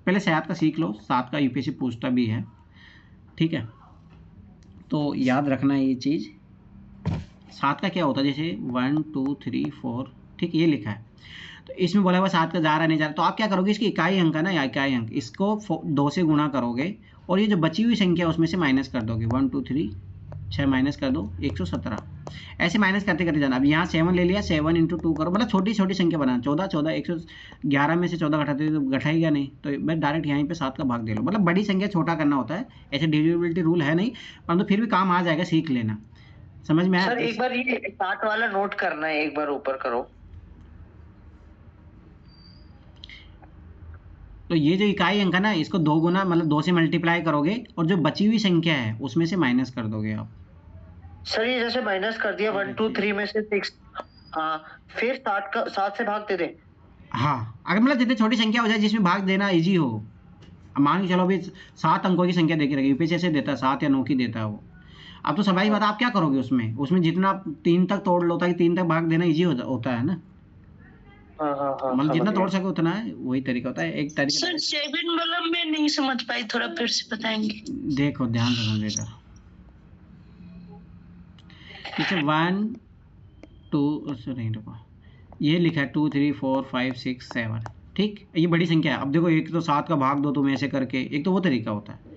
पहले 7 का सीख लो, 7 का यूपीएससी पूछता भी है। ठीक है, तो याद रखना ये चीज़। 7 का क्या होता है, जैसे 1 2 3 4, ठीक ये लिखा है, तो इसमें बोला हुआ 7 का जा रहा नहीं जा रहा, तो आप क्या करोगे, इसकी इकाई अंक है ना, या इकाई अंक, इसको 2 से गुणा करोगे और ये जो बची हुई संख्या उसमें से माइनस कर दोगे। 1 2 3 6 माइनस कर दो 117, ऐसे माइनस करते करते जाना। अब यहाँ 7 ले लिया, 7 × 2 करो, मतलब छोटी छोटी संख्या बनाना। 14 14 111 में से 14 घटाते तो घटाएगा नहीं, तो मैं डायरेक्ट यहीं पे 7 का भाग दे लो। मतलब बड़ी संख्या छोटा करना होता है, ऐसे डिविजिबिलिटी रूल है नहीं, परंतु फिर भी काम आ जाएगा, सीख लेना। समझ में आया? सर एक बार ये 7 वाला नोट करना है, एक बार ऊपर करो। तो ये जो इकाई अंक है ना, इसको 2 गुना मतलब 2 से मल्टीप्लाई करोगे और जो बची हुई संख्या है उसमें से माइनस कर दोगे आप। सर ये जैसे माइनस कर दिया 1 2 3 में से 6, हाँ फिर 7 से भाग दे दे। हाँ, अगर मतलब जितनी छोटी संख्या हो जाए जिसमें भाग देना इजी हो। अब मान के चलो अभी 7 अंकों की संख्या देके रखी, यूपीएससी से देता है 7 या 9 की देता है वो। अब तो सवाल बात, आप क्या करोगे उसमें जितना आप 3 तक तोड़ लो, ताकि 3 तक भाग देना इजी होता है ना। मतलब जितना तोड़ सके उतना है, वही तरीका होता है। एक तरीका सर 7 वाला मैं नहीं समझ पाई, थोड़ा फिर से बताएंगे? देखो ध्यान से समझेगा। जैसे 1 2 नहीं रुको, ये लिखा है 2 3 4 5 6 7, ठीक, ये बड़ी संख्या है। अब देखो एक तो 7 का भाग दो तुम ऐसे करके, एक तो वो तरीका होता है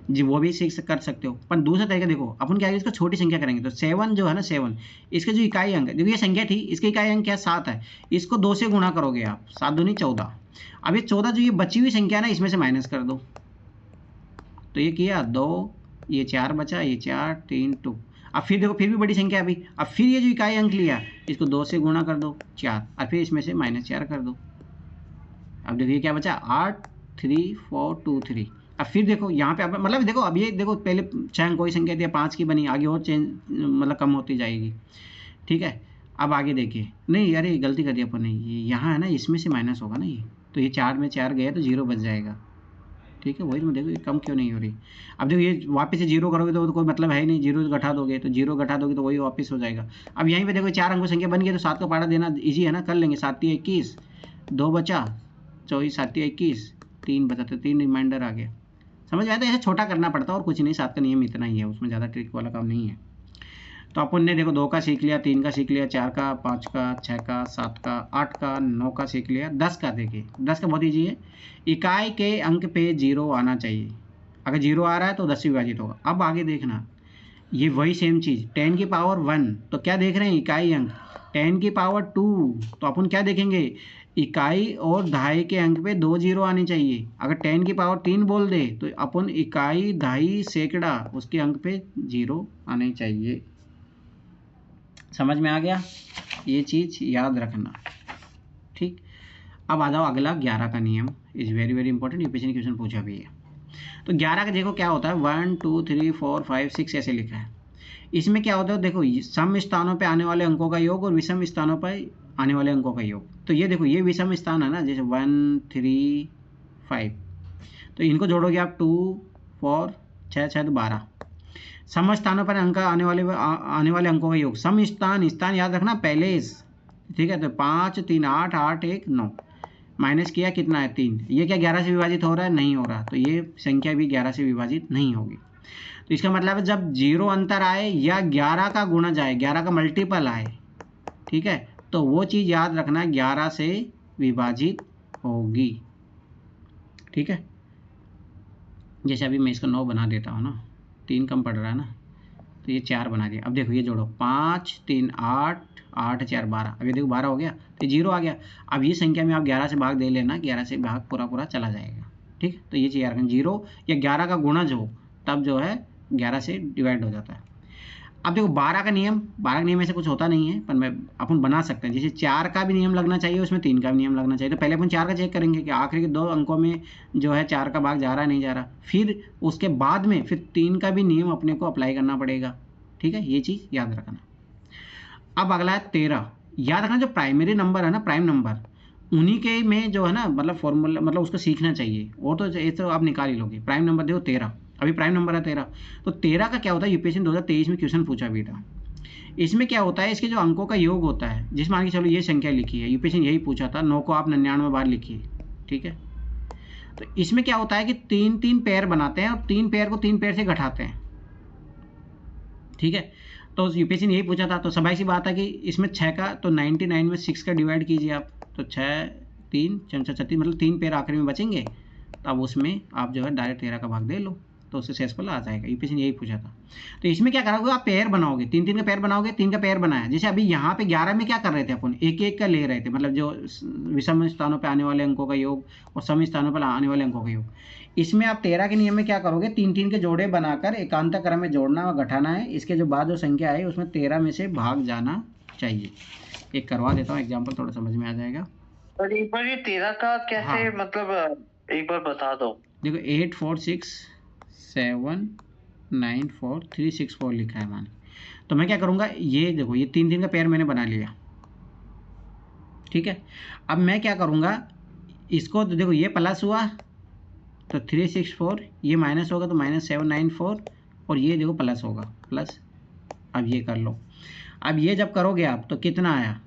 जी, वो भी सीख कर सकते हो। पर दूसरा तरीका देखो, अपन क्या इसको छोटी संख्या करेंगे। तो 7 जो है ना, 7 इसके जो इकाई अंक है, देखो ये संख्या थी, इसके इकाई अंक क्या 7 है, इसको 2 से गुणा करोगे आप, 7 दूनी 14। अब ये 14 जो ये बची हुई संख्या है ना, इसमें से माइनस कर दो, तो ये किया 2, ये 4 बचा, ये 4 3 2। अब फिर देखो फिर भी बड़ी संख्या अभी, अब फिर ये जो इकाई अंक लिया इसको 2 से गुणा कर दो 4, और फिर इसमें से -4 कर दो। अब देखिए क्या बचा 8 3 4 2 3। अब फिर देखो यहाँ पे, अब मतलब देखो अब ये देखो पहले 6 अंकों की संख्या थी, 5 की बनी, आगे और चेंज मतलब कम होती जाएगी। ठीक है, अब आगे देखिए, नहीं अरे गलती कर दी अपन ने, ये यहाँ है ना, इसमें से माइनस होगा ना ये, तो ये 4 में 4 गया तो 0 बच जाएगा। ठीक है, वही तो देखो ये कम क्यों नहीं हो रही। अब देखो ये वापस से 0 करोगे तो कोई मतलब है नहीं, 0 घटा दोगे तो 0 घटा दोगे तो वही वापस हो जाएगा। अब यहीं पे देखो 4 अंकों संख्या बन गई, तो 7 का पारा देना ईजी है ना, कर लेंगे। 7 3 21, 2 बचा 24, 7 3 21, 3 बचा, तो 3 रिमाइंडर आ गया। समझ आया? तो ऐसे छोटा करना पड़ता है और कुछ नहीं, 7 का नियम इतना ही है, उसमें ज़्यादा ट्रिक वाला काम नहीं है। तो अपन ने देखो 2 का सीख लिया, 3 का सीख लिया, 4 का, 5 का, 6 का, 7 का, 8 का, 9 का सीख लिया। 10 का देखिए, 10 का बहुत ईजी है, इकाई के अंक पे 0 आना चाहिए। अगर 0 आ रहा है तो 10 से विभाजित होगा। अब आगे देखना, ये वही सेम चीज़ 10 की पावर 1, तो क्या देख रहे हैं इकाई अंक। 10 की पावर 2, तो अपन क्या देखेंगे, इकाई और दहाई के अंक पे 2 0 आनी चाहिए। अगर 10 की पावर 3 बोल दे तो अपन इकाई दहाई सैकड़ा उसके अंक पे 0 आने चाहिए। समझ में आ गया? ये चीज़ याद रखना, ठीक। अब आ जाओ अगला 11 का नियम, is very very important, UPSC ने क्वेश्चन पूछा भी है। तो 11 का देखो क्या होता है, 1 2 3 4 5 6 ऐसे लिखा है। इसमें क्या होता है, देखो सम स्थानों पे आने वाले अंकों का योग और विषम स्थानों पर आने वाले अंकों का योग। तो ये देखो ये विषम स्थान है ना, जैसे 1 3 5, तो इनको जोड़ोगे आप 2 4 6 6 12। सम स्थानों पर अंक आने वाले अंकों का योग। सम स्थान याद रखना पहले, ठीक है, तो 5 3 8 8 1 9, माइनस किया कितना है 3, ये क्या 11 से विभाजित हो रहा है, नहीं हो रहा, तो ये संख्या भी 11 से विभाजित नहीं होगी। तो इसका मतलब है जब 0 अंतर आए या 11 का गुणा जाए, 11 का मल्टीपल आए, ठीक है, तो वो चीज़ याद रखना 11 से विभाजित होगी, ठीक है। जैसे अभी मैं इसको 9 बना देता हूँ ना, 3 कम पड़ रहा है ना, तो ये 4 बना दिया। अब देखो ये जोड़ो, 5 3 8 8 4 12, अब ये देखो 12 हो गया, तो 0 आ गया। अब ये संख्या में आप 11 से भाग दे लेना, 11 से भाग पूरा चला जाएगा, ठीक। तो ये चीज़ याद रखना, 0 या 11 का गुणा जो तब जो है 11 से डिवाइड हो जाता है। अब देखो 12 का नियम ऐसे कुछ होता नहीं है, पर मैं अपन बना सकते हैं। जैसे 4 का भी नियम लगना चाहिए, उसमें 3 का भी नियम लगना चाहिए। तो पहले अपन 4 का चेक करेंगे कि आखिरी के 2 अंकों में जो है 4 का भाग जा रहा है नहीं जा रहा, फिर उसके बाद में फिर 3 का भी नियम अपने को अप्लाई करना पड़ेगा, ठीक है। ये चीज़ याद रखना। अब अगला है 13। याद रखना जो प्राइमरी नंबर है ना, प्राइम नंबर, उन्हीं के में जो है ना मतलब फॉर्मूला, मतलब उसको सीखना चाहिए, और तो ये तो आप निकाल ही लोगे। प्राइम नंबर देखो 13, अभी प्राइम नंबर है 13। तो 13 का क्या होता है, यूपीएससी 2023 में क्वेश्चन पूछा भी था। इसमें क्या होता है, इसके जो अंकों का योग होता है, जिस मान के चलो ये संख्या लिखी है, यूपीएससी ने यही पूछा था, 9 को आप 99 बार लिखिए, ठीक है। तो इसमें क्या होता है कि 3 पेयर बनाते हैं और 3 पेयर को 3 पेयर से घटाते हैं, ठीक है। तो यूपीएससी ने यही पूछा था। तो सबाई सी बात है कि इसमें 6 का, तो 99 में 6 का डिवाइड कीजिए आप, तो 6 3 36, मतलब 3 पेयर आखिरी में बचेंगे, तब उसमें आप जो है डायरेक्ट 13 का भाग दे लो, तो सक्सेसफुल आ जाएगा। यूपीएससी ने यही पूछा था। तो इसमें क्या करोगे, आप पेयर बनाओगे, 3 का पेयर बनाओगे, 3 का पेयर बनाया। जैसे अभी यहाँ पे 11 में क्या कर रहे थे अपन, एक का ले रहे थे, मतलब जो विषम स्थानों पे आने वाले अंकों का योग और सम स्थानों पर आने वाले अंकों का योग। इसमें आप 13 के नियम में क्या करोगे, 3 के जोड़े बनाकर एकांतर क्रम में जोड़ना और घटाना है। इसके जो बाद जो संख्या है उसमें 13 में से भाग जाना चाहिए। एक करवा देता हूँ एग्जाम्पल, थोड़ा समझ में आ जाएगा। और एक बार ये 13 का कैसे, हाँ। मतलब एक बार बता दो। देखो 8 4 6 7 9 4 3 6 4 लिखा है मैंने। तो मैं क्या करूँगा, ये देखो ये 3 का पेयर मैंने बना लिया, ठीक है। अब मैं क्या करूँगा, इसको तो देखो ये प्लस हुआ तो 3 6 4, ये माइनस होगा तो -7 9 4, और ये देखो प्लस होगा प्लस। अब ये कर लो। अब ये जब करोगे आप तो कितना आया,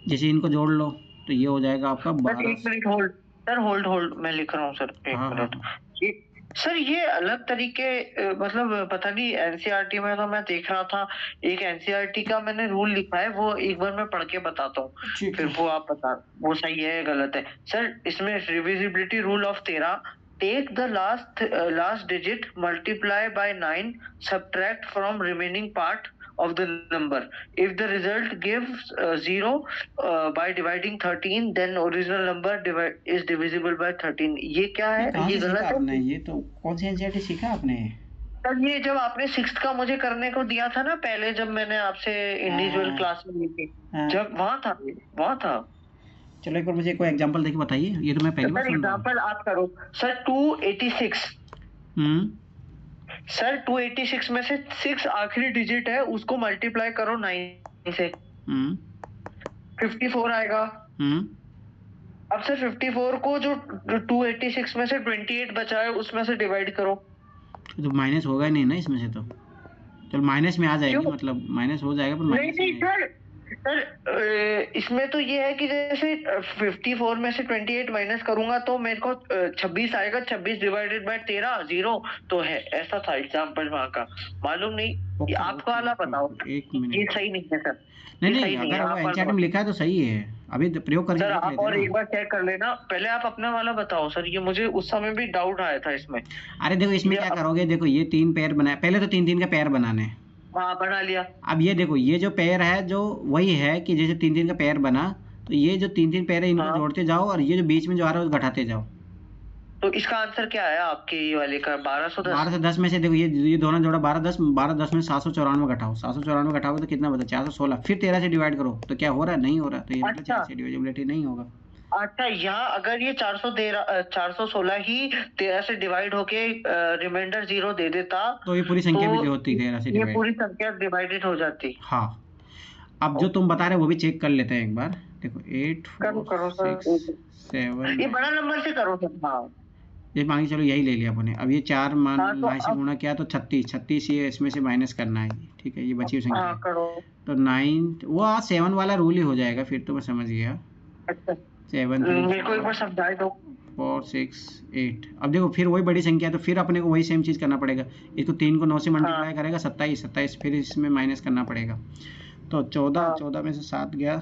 जैसे इनको जोड़ लो तो ये हो जाएगा आपका 12। एक मिनट होल्ड सर, होल्ड मैं लिख रहा हूँ सर, एक मिनट। सर ये अलग तरीके, मतलब पता नहीं, एनसीईआरटी में तो मैं देख रहा था, एक एनसीईआरटी का मैंने रूल लिखा है, वो एक बार मैं पढ़ के बताता हूँ, फिर वो आप बता वो सही है गलत है। सर इसमें divisibility rule of 13, take the last digit, multiply by 9, subtract from remaining part of the number. If the result gives 0 by dividing 13, then original number is divisible by 13. ये क्या है, ये गलत है आपने? ये तो कौन सी एनसीईआरटी सीखा आपने? सर ये जब आपने 6th का मुझे करने को दिया था ना पहले, जब मैंने आपसे इंडिविजुअल क्लास में ली थी, जब वहाँ था। चलो एक बार मुझे कोई एग्जांपल देके बताइए, ये तो मैं पहली बार सुन रहा हूँ। एग्जांपल आप करो सर। 286 सर 286 में से 6 आखिरी डिजिट है, उसको मल्टीप्लाई करो 9 से, 54 आएगा। अब सर 54 को जो 286 में से 28 बचा है उसमें से डिवाइड करो। तो माइनस होगा ही नहीं ना इसमें से, तो चलो माइनस में आ जाएगी, मतलब माइनस हो जाएगा, पर नहीं सर इसमें तो ये है कि जैसे 54 में से 28 माइनस करूंगा तो मेरे को 26 आएगा, 26 डिवाइडेड बाय 13 0 तो है। ऐसा था एग्जांपल वहाँ का, मालूम नहीं। आपका वाला बताओ। एक मिनट, ये सही नहीं है सर। नहीं अगर वो एनसीईआरटी में लिखा है तो सही है, अभी प्रयोग करके सर आप और एक बार चेक कर लेना। पहले आप अपना वाला बताओ सर, ये मुझे उस समय भी डाउट आया था इसमें। अरे देखो इसमें क्या करोगे, देखो ये 3 पेयर बनाए, पहले तो 3 का पेयर बनाने हैं। हाँ बना लिया। अब ये देखो ये जो पेयर है जो वही है कि जैसे 3 का पेयर बना, तो ये जो 3 पेयर है इनको जोड़ते जाओ, और ये जो बीच में जो आ रहा है उसको घटाते जाओ। तो इसका आंसर क्या है आपके ये वाले का? 1210 में से देखो ये दोनों जोड़ा 1210 में 794 घटाओ, 794 घटाओगे तो कितना बता, 416, फिर 13 से डिवाइड करो तो क्या हो रहा है, नहीं हो रहा, तो ये मतलब डिविजिबिलिटी नहीं होगा। अच्छा, यहाँ अगर ये 416 ही 13 से डिवाइड होके रिमाइंडर 0 दे देता तो ये पूरी संख्या भी जो होती है 13 से ये पूरी संख्या डिवाइडेड हो जाती। हाँ, अब जो तुम बता रहे हो वो भी चेक कर लेते हैं एक बार। देखो 8 करो 6 7, ये बड़ा नंबर से करो सर। हाँ ये मांगी, चलो यही ले लिया अपने। अब ये 4 मान 9 से गुणा किया तो 36 ये इसमें से माइनस करना है, ठीक है, ये बची हुई संख्या। तो 9 वो 7 वाला रूल ही हो जाएगा फिर, तो मैं समझ गया। अच्छा 7 3 मेरे को एक बार समझाए दो। 4 6 8। अब देखो फिर वही बड़ी संख्या है तो फिर अपने को वही सेम चीज़ करना पड़ेगा। इसको 3 को 9 से मल्टीप्लाई करेगा 27 27, फिर इसमें माइनस करना पड़ेगा। तो 14 14 में से 7 गया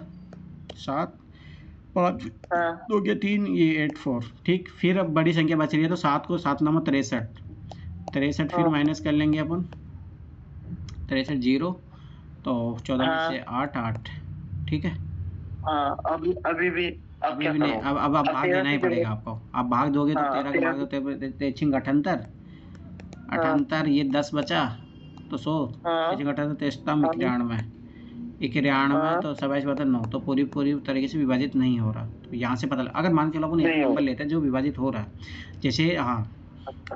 7, 5 2 गया 3, ये 8 4। ठीक, फिर अब बड़ी संख्या बच रही है तो 7 को 7 9 63 63, फिर माइनस कर लेंगे अपन 63 0, तो 14 में से 8 8। ठीक है, अभी भी अभी भी नहीं, अब भाग देना ही पड़ेगा आपको। आप भाग दोगे तो 13 का भाग दो 78 78, ये 10 बचा तो 100 78 तेस्तम 91 91, तो 27 बता 9, तो पूरी तरीके से विभाजित नहीं हो रहा। तो यहाँ से पता अगर मान के चलो अपन एक नंबर लेते हैं जो विभाजित हो रहा है, जैसे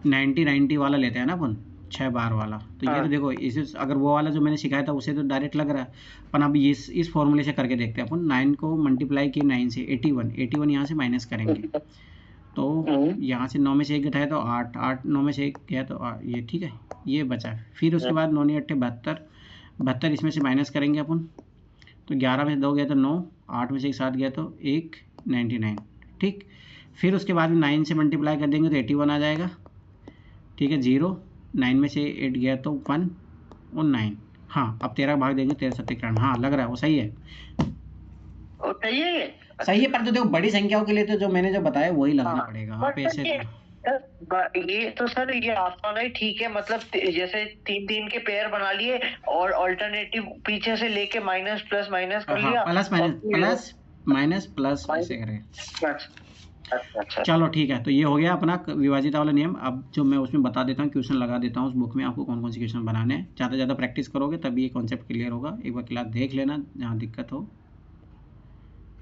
90 90 वाला लेते हैं ना अपन, 6 बार वाला, तो ये तो देखो इसे अगर वो वाला जो मैंने सिखाया था उसे तो डायरेक्ट लग रहा है, अपन अब इस फॉर्मूले से करके देखते हैं। अपन 9 को मल्टीप्लाई किए 9 से 81 यहाँ से माइनस करेंगे, तो यहाँ से 9 में से 1 घटाया तो 8 8, 9 में से 1 गया तो ये। ठीक है, ये बचा। फिर उसके बाद 9 8 72, इसमें से माइनस करेंगे अपन, तो 11 में से 2 गया तो 9, 8 में से 1 7 गया तो 1 99। ठीक, फिर उसके बाद में 9 से मल्टीप्लाई कर देंगे तो 81 आ जाएगा। ठीक है, 0 9 में से 8 गया तो 1 और 9। हाँ, अब 13 भाग देंगे 13 7 91। हाँ, लग रहा है वो सही है, सही है। पर तो देखो बड़ी संख्याओं के लिए तो जो मैंने जो बताया वही लगना पड़ेगा। आप ऐसे ये तो सर ये आपका नहीं ठीक है, मतलब जैसे 3 के पेयर बना लिए और अल्टरनेटिव पीछे से लेके माइनस प्लस माइनस कर लिया, प्लस माइनस प्लस ऐसे करें। अच्छा, चलो ठीक है, तो ये हो गया अपना विभाजित वाला नियम। अब जो मैं उसमें बता देता हूँ, क्वेश्चन लगा देता हूँ उस बुक में, आपको कौन कौन से क्वेश्चन बनाने हैं। ज़्यादा प्रैक्टिस करोगे तभी ये कॉन्सेप्ट क्लियर होगा। एक बार क्लास देख लेना, जहाँ दिक्कत हो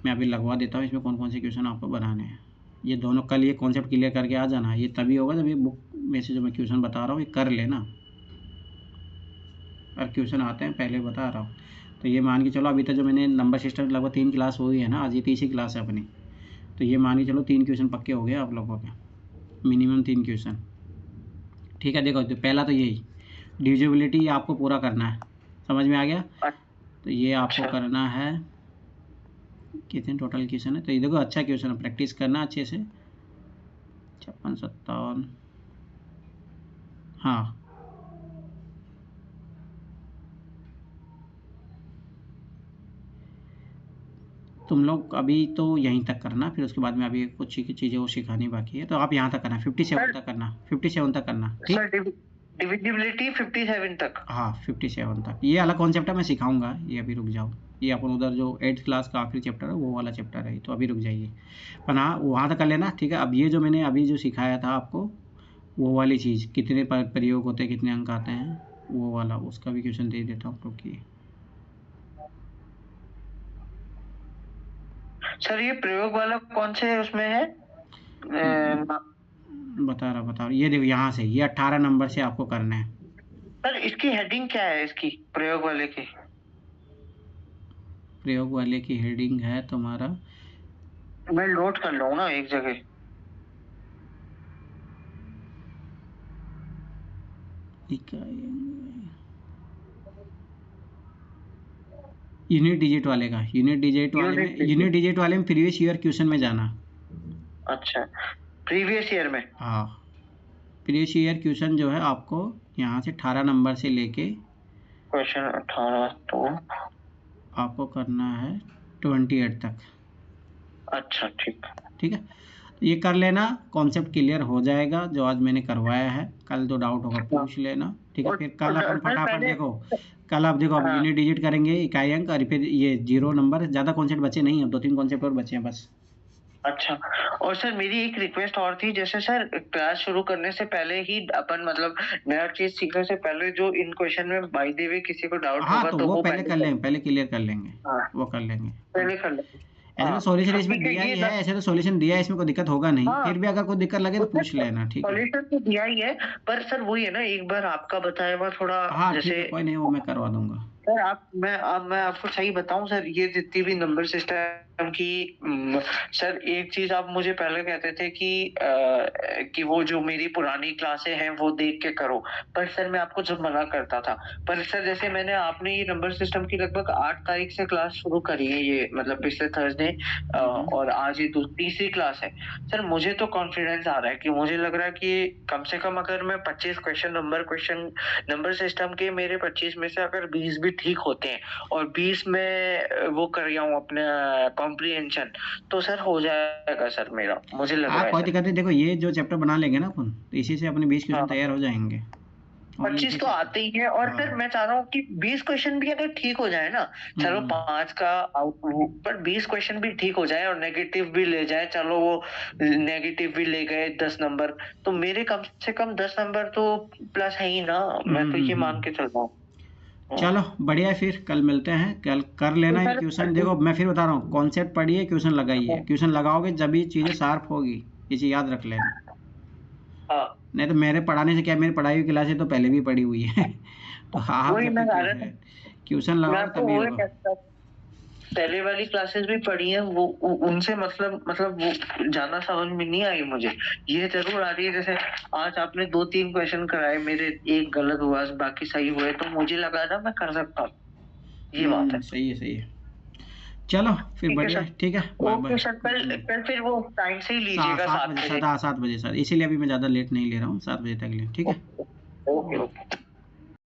मैं अभी लगवा देता हूँ इसमें कौन कौन से क्वेश्चन आपको बनाने हैं। ये दोनों कल ये कॉन्सेप्ट क्लियर करके आ जाना, ये तभी होगा जब ये बुक में से जो मैं क्वेश्चन बता रहा हूँ ये कर लेना। और क्वेश्चन आते हैं पहले बता रहा हूँ। तो ये मान के चलो अभी तक जो मैंने नंबर सिस्टम लगभग 3 क्लास हुई है ना, आज ये तीसरी क्लास है अपनी, तो ये मान के चलो 3 क्वेश्चन पक्के हो गए आप लोगों के, मिनिमम 3 क्वेश्चन। ठीक है, देखो तो पहला तो यही डिविजिबिलिटी आपको पूरा करना है, समझ में आ गया। तो ये आपको करना है, कितने टोटल क्वेश्चन है, तो ये देखो अच्छा क्वेश्चन है, प्रैक्टिस करना अच्छे से। 56 57, हाँ तुम लोग अभी तो यहीं तक करना, फिर उसके बाद में अभी कुछ चीज़ें वो सिखानी बाकी है, तो आप यहाँ तक करना, 57 तक करना, 57 तक करना। ठीक, डिविजिबिलिटी 57 तक। हाँ 57 तक, ये अलग कॉन्सेप्ट है, मैं सिखाऊंगा, ये अभी रुक जाओ। ये अपन उधर जो 8th क्लास का आखिरी चैप्टर है वो वाला चैप्टर है, तो अभी रुक जाइए, पर हाँ वहाँ तक कर लेना। ठीक है, अब ये जो मैंने अभी जो सिखाया था आपको वो वाली चीज़, कितने प्रयोग होते हैं, कितने अंक आते हैं, वो वाला उसका भी क्वेश्चन दे देता हूँ। रुकिए सर, ये प्रयोग वाला कौन से उसमें है? बता रहा, ये देखो यहाँ से, ये 18 नंबर से आपको करना है। सर इसकी हेडिंग क्या है, इसकी प्रयोग वाले की? प्रयोग वाले की हेडिंग है तुम्हारा, मैं नोट कर लूँ ना एक जगह। यूनिट डिजिट वाले का, यूनिट डिजिट वाले में प्रीवियस ईयर क्वेश्चन में जाना। अच्छा, प्रीवियस ईयर में? हाँ, प्रीवियस ईयर क्वेश्चन जो है आपको यहाँ से 18 नंबर से लेके क्वेश्चन 18 तो आपको करना है 28 तक। अच्छा ठीक है, ये कर लेना, कॉन्सेप्ट क्लियर हो जाएगा जो आज मैंने करवाया है। कल जो डाउट होगा पूछ लेना। ठीक है, फिर कल अपन फटाफट देखो, कल आप देखो अब यूनिट डिजिट करेंगे, इकाई अंक, और फिर ये 0 नंबर, ज़्यादा कॉन्सेप्ट बचे नहीं, अब 2-3 कॉन्सेप्ट और बचे हैं बस। अच्छा, और सर मेरी एक रिक्वेस्ट और थी, जैसे सर क्लास शुरू करने से पहले ही अपन मतलब नया चीज सीखने से पहले जो इन क्वेश्चन में बाय द वे किसी को डाउट होगा तो वो पहले कर लेंगे, पहले क्लियर कर लेंगे। वो कर लेंगे, पहले कर लेंगे। ऐसे तो सॉल्यूशन इसमें दिया ही है, ऐसे तो सॉल्यूशन दिया है, इसमें कोई दिक्कत होगा नहीं। फिर भी अगर कोई दिक्कत लगे तो पूछ लेना। ठीक है, सॉल्यूशन तो दिया ही है, पर सर वही है ना, एक बार आपका बताया हुआ थोड़ा, हाँ जैसे कोई नहीं, वो मैं करवा दूंगा। सर मैं आपको सही बताऊं सर, ये जितनी भी नंबर सिस्टम की सर एक चीज आप मुझे पहले कहते थे कि वो जो मेरी पुरानी क्लासें हैं वो देख के करो, पर सर मैं आपको जब मना करता था। पर सर जैसे आपने ये नंबर सिस्टम की लगभग 8 तारीख से क्लास शुरू करी है, ये मतलब पिछले थर्सडे, और आज ये तीसरी क्लास है। सर मुझे तो कॉन्फिडेंस आ रहा है कि मुझे लग रहा है कि कम से कम अगर मैं 25 क्वेश्चन नंबर सिस्टम के मेरे 25 में से अगर 20 भी ठीक होते हैं और 20 में वो कर रहा हूँ अपने कॉम्प्रिहेंशन, तो सर हो जाएगा सर मेरा, मुझे लग रहा है। कोई दिक्कत नहीं, देखो ये जो चैप्टर बना लेंगे ना अपन, तो इसी से अपने 20 क्वेश्चन तैयार हो जाएंगे। 25 तो आते ही है, और फिर मैं चाह रहा हूँ कि 20 क्वेश्चन भी अगर ठीक हो जाए ना, चलो 5 का पर 20 क्वेश्चन भी ठीक हो जाए और नेगेटिव भी ले जाए, चलो वो नेगेटिव भी ले गए 10 नंबर, तो मेरे कम से कम 10 नंबर तो प्लस है ही ना, मैं तो ये मान के चल रहा हूँ। चलो बढ़िया है, फिर कल मिलते हैं, कल कर लेना है क्वेश्चन। देखो मैं फिर बता रहा हूँ, कॉन्सेप्ट पढ़िए, क्वेश्चन लगाइए, क्वेश्चन लगाओगे जब ये चीज़ें शार्प होगी, ये चीज़ याद रख लेना। नहीं तो मेरे पढ़ाने से क्या, मेरी पढ़ाई हुई क्लासें तो पहले भी पढ़ी हुई है तो हाँ क्वेश्चन लगाओ तभी होगा। पहले वाली क्लासेस भी पढ़ी हैं, वो उनसे मतलब वो ज्यादा समझ में नहीं आई मुझे, ये जरूर आ रही है। जैसे आज आपने 2-3 क्वेश्चन कराए, मेरे एक गलत हुआ, बाकी सही हुए, तो मुझे लगा था मैं कर सकता हूँ, ये बात है। सही है। चलो फिर बढ़िया, ठीक है, ओके सर, कल फिर वो टाइम से ही लीजिएगा, 7 बजे सर, इसीलिए अभी मैं ज़्यादा लेट नहीं ले रहा हूँ, 7 बजे तक ले, ठीक है। ओके।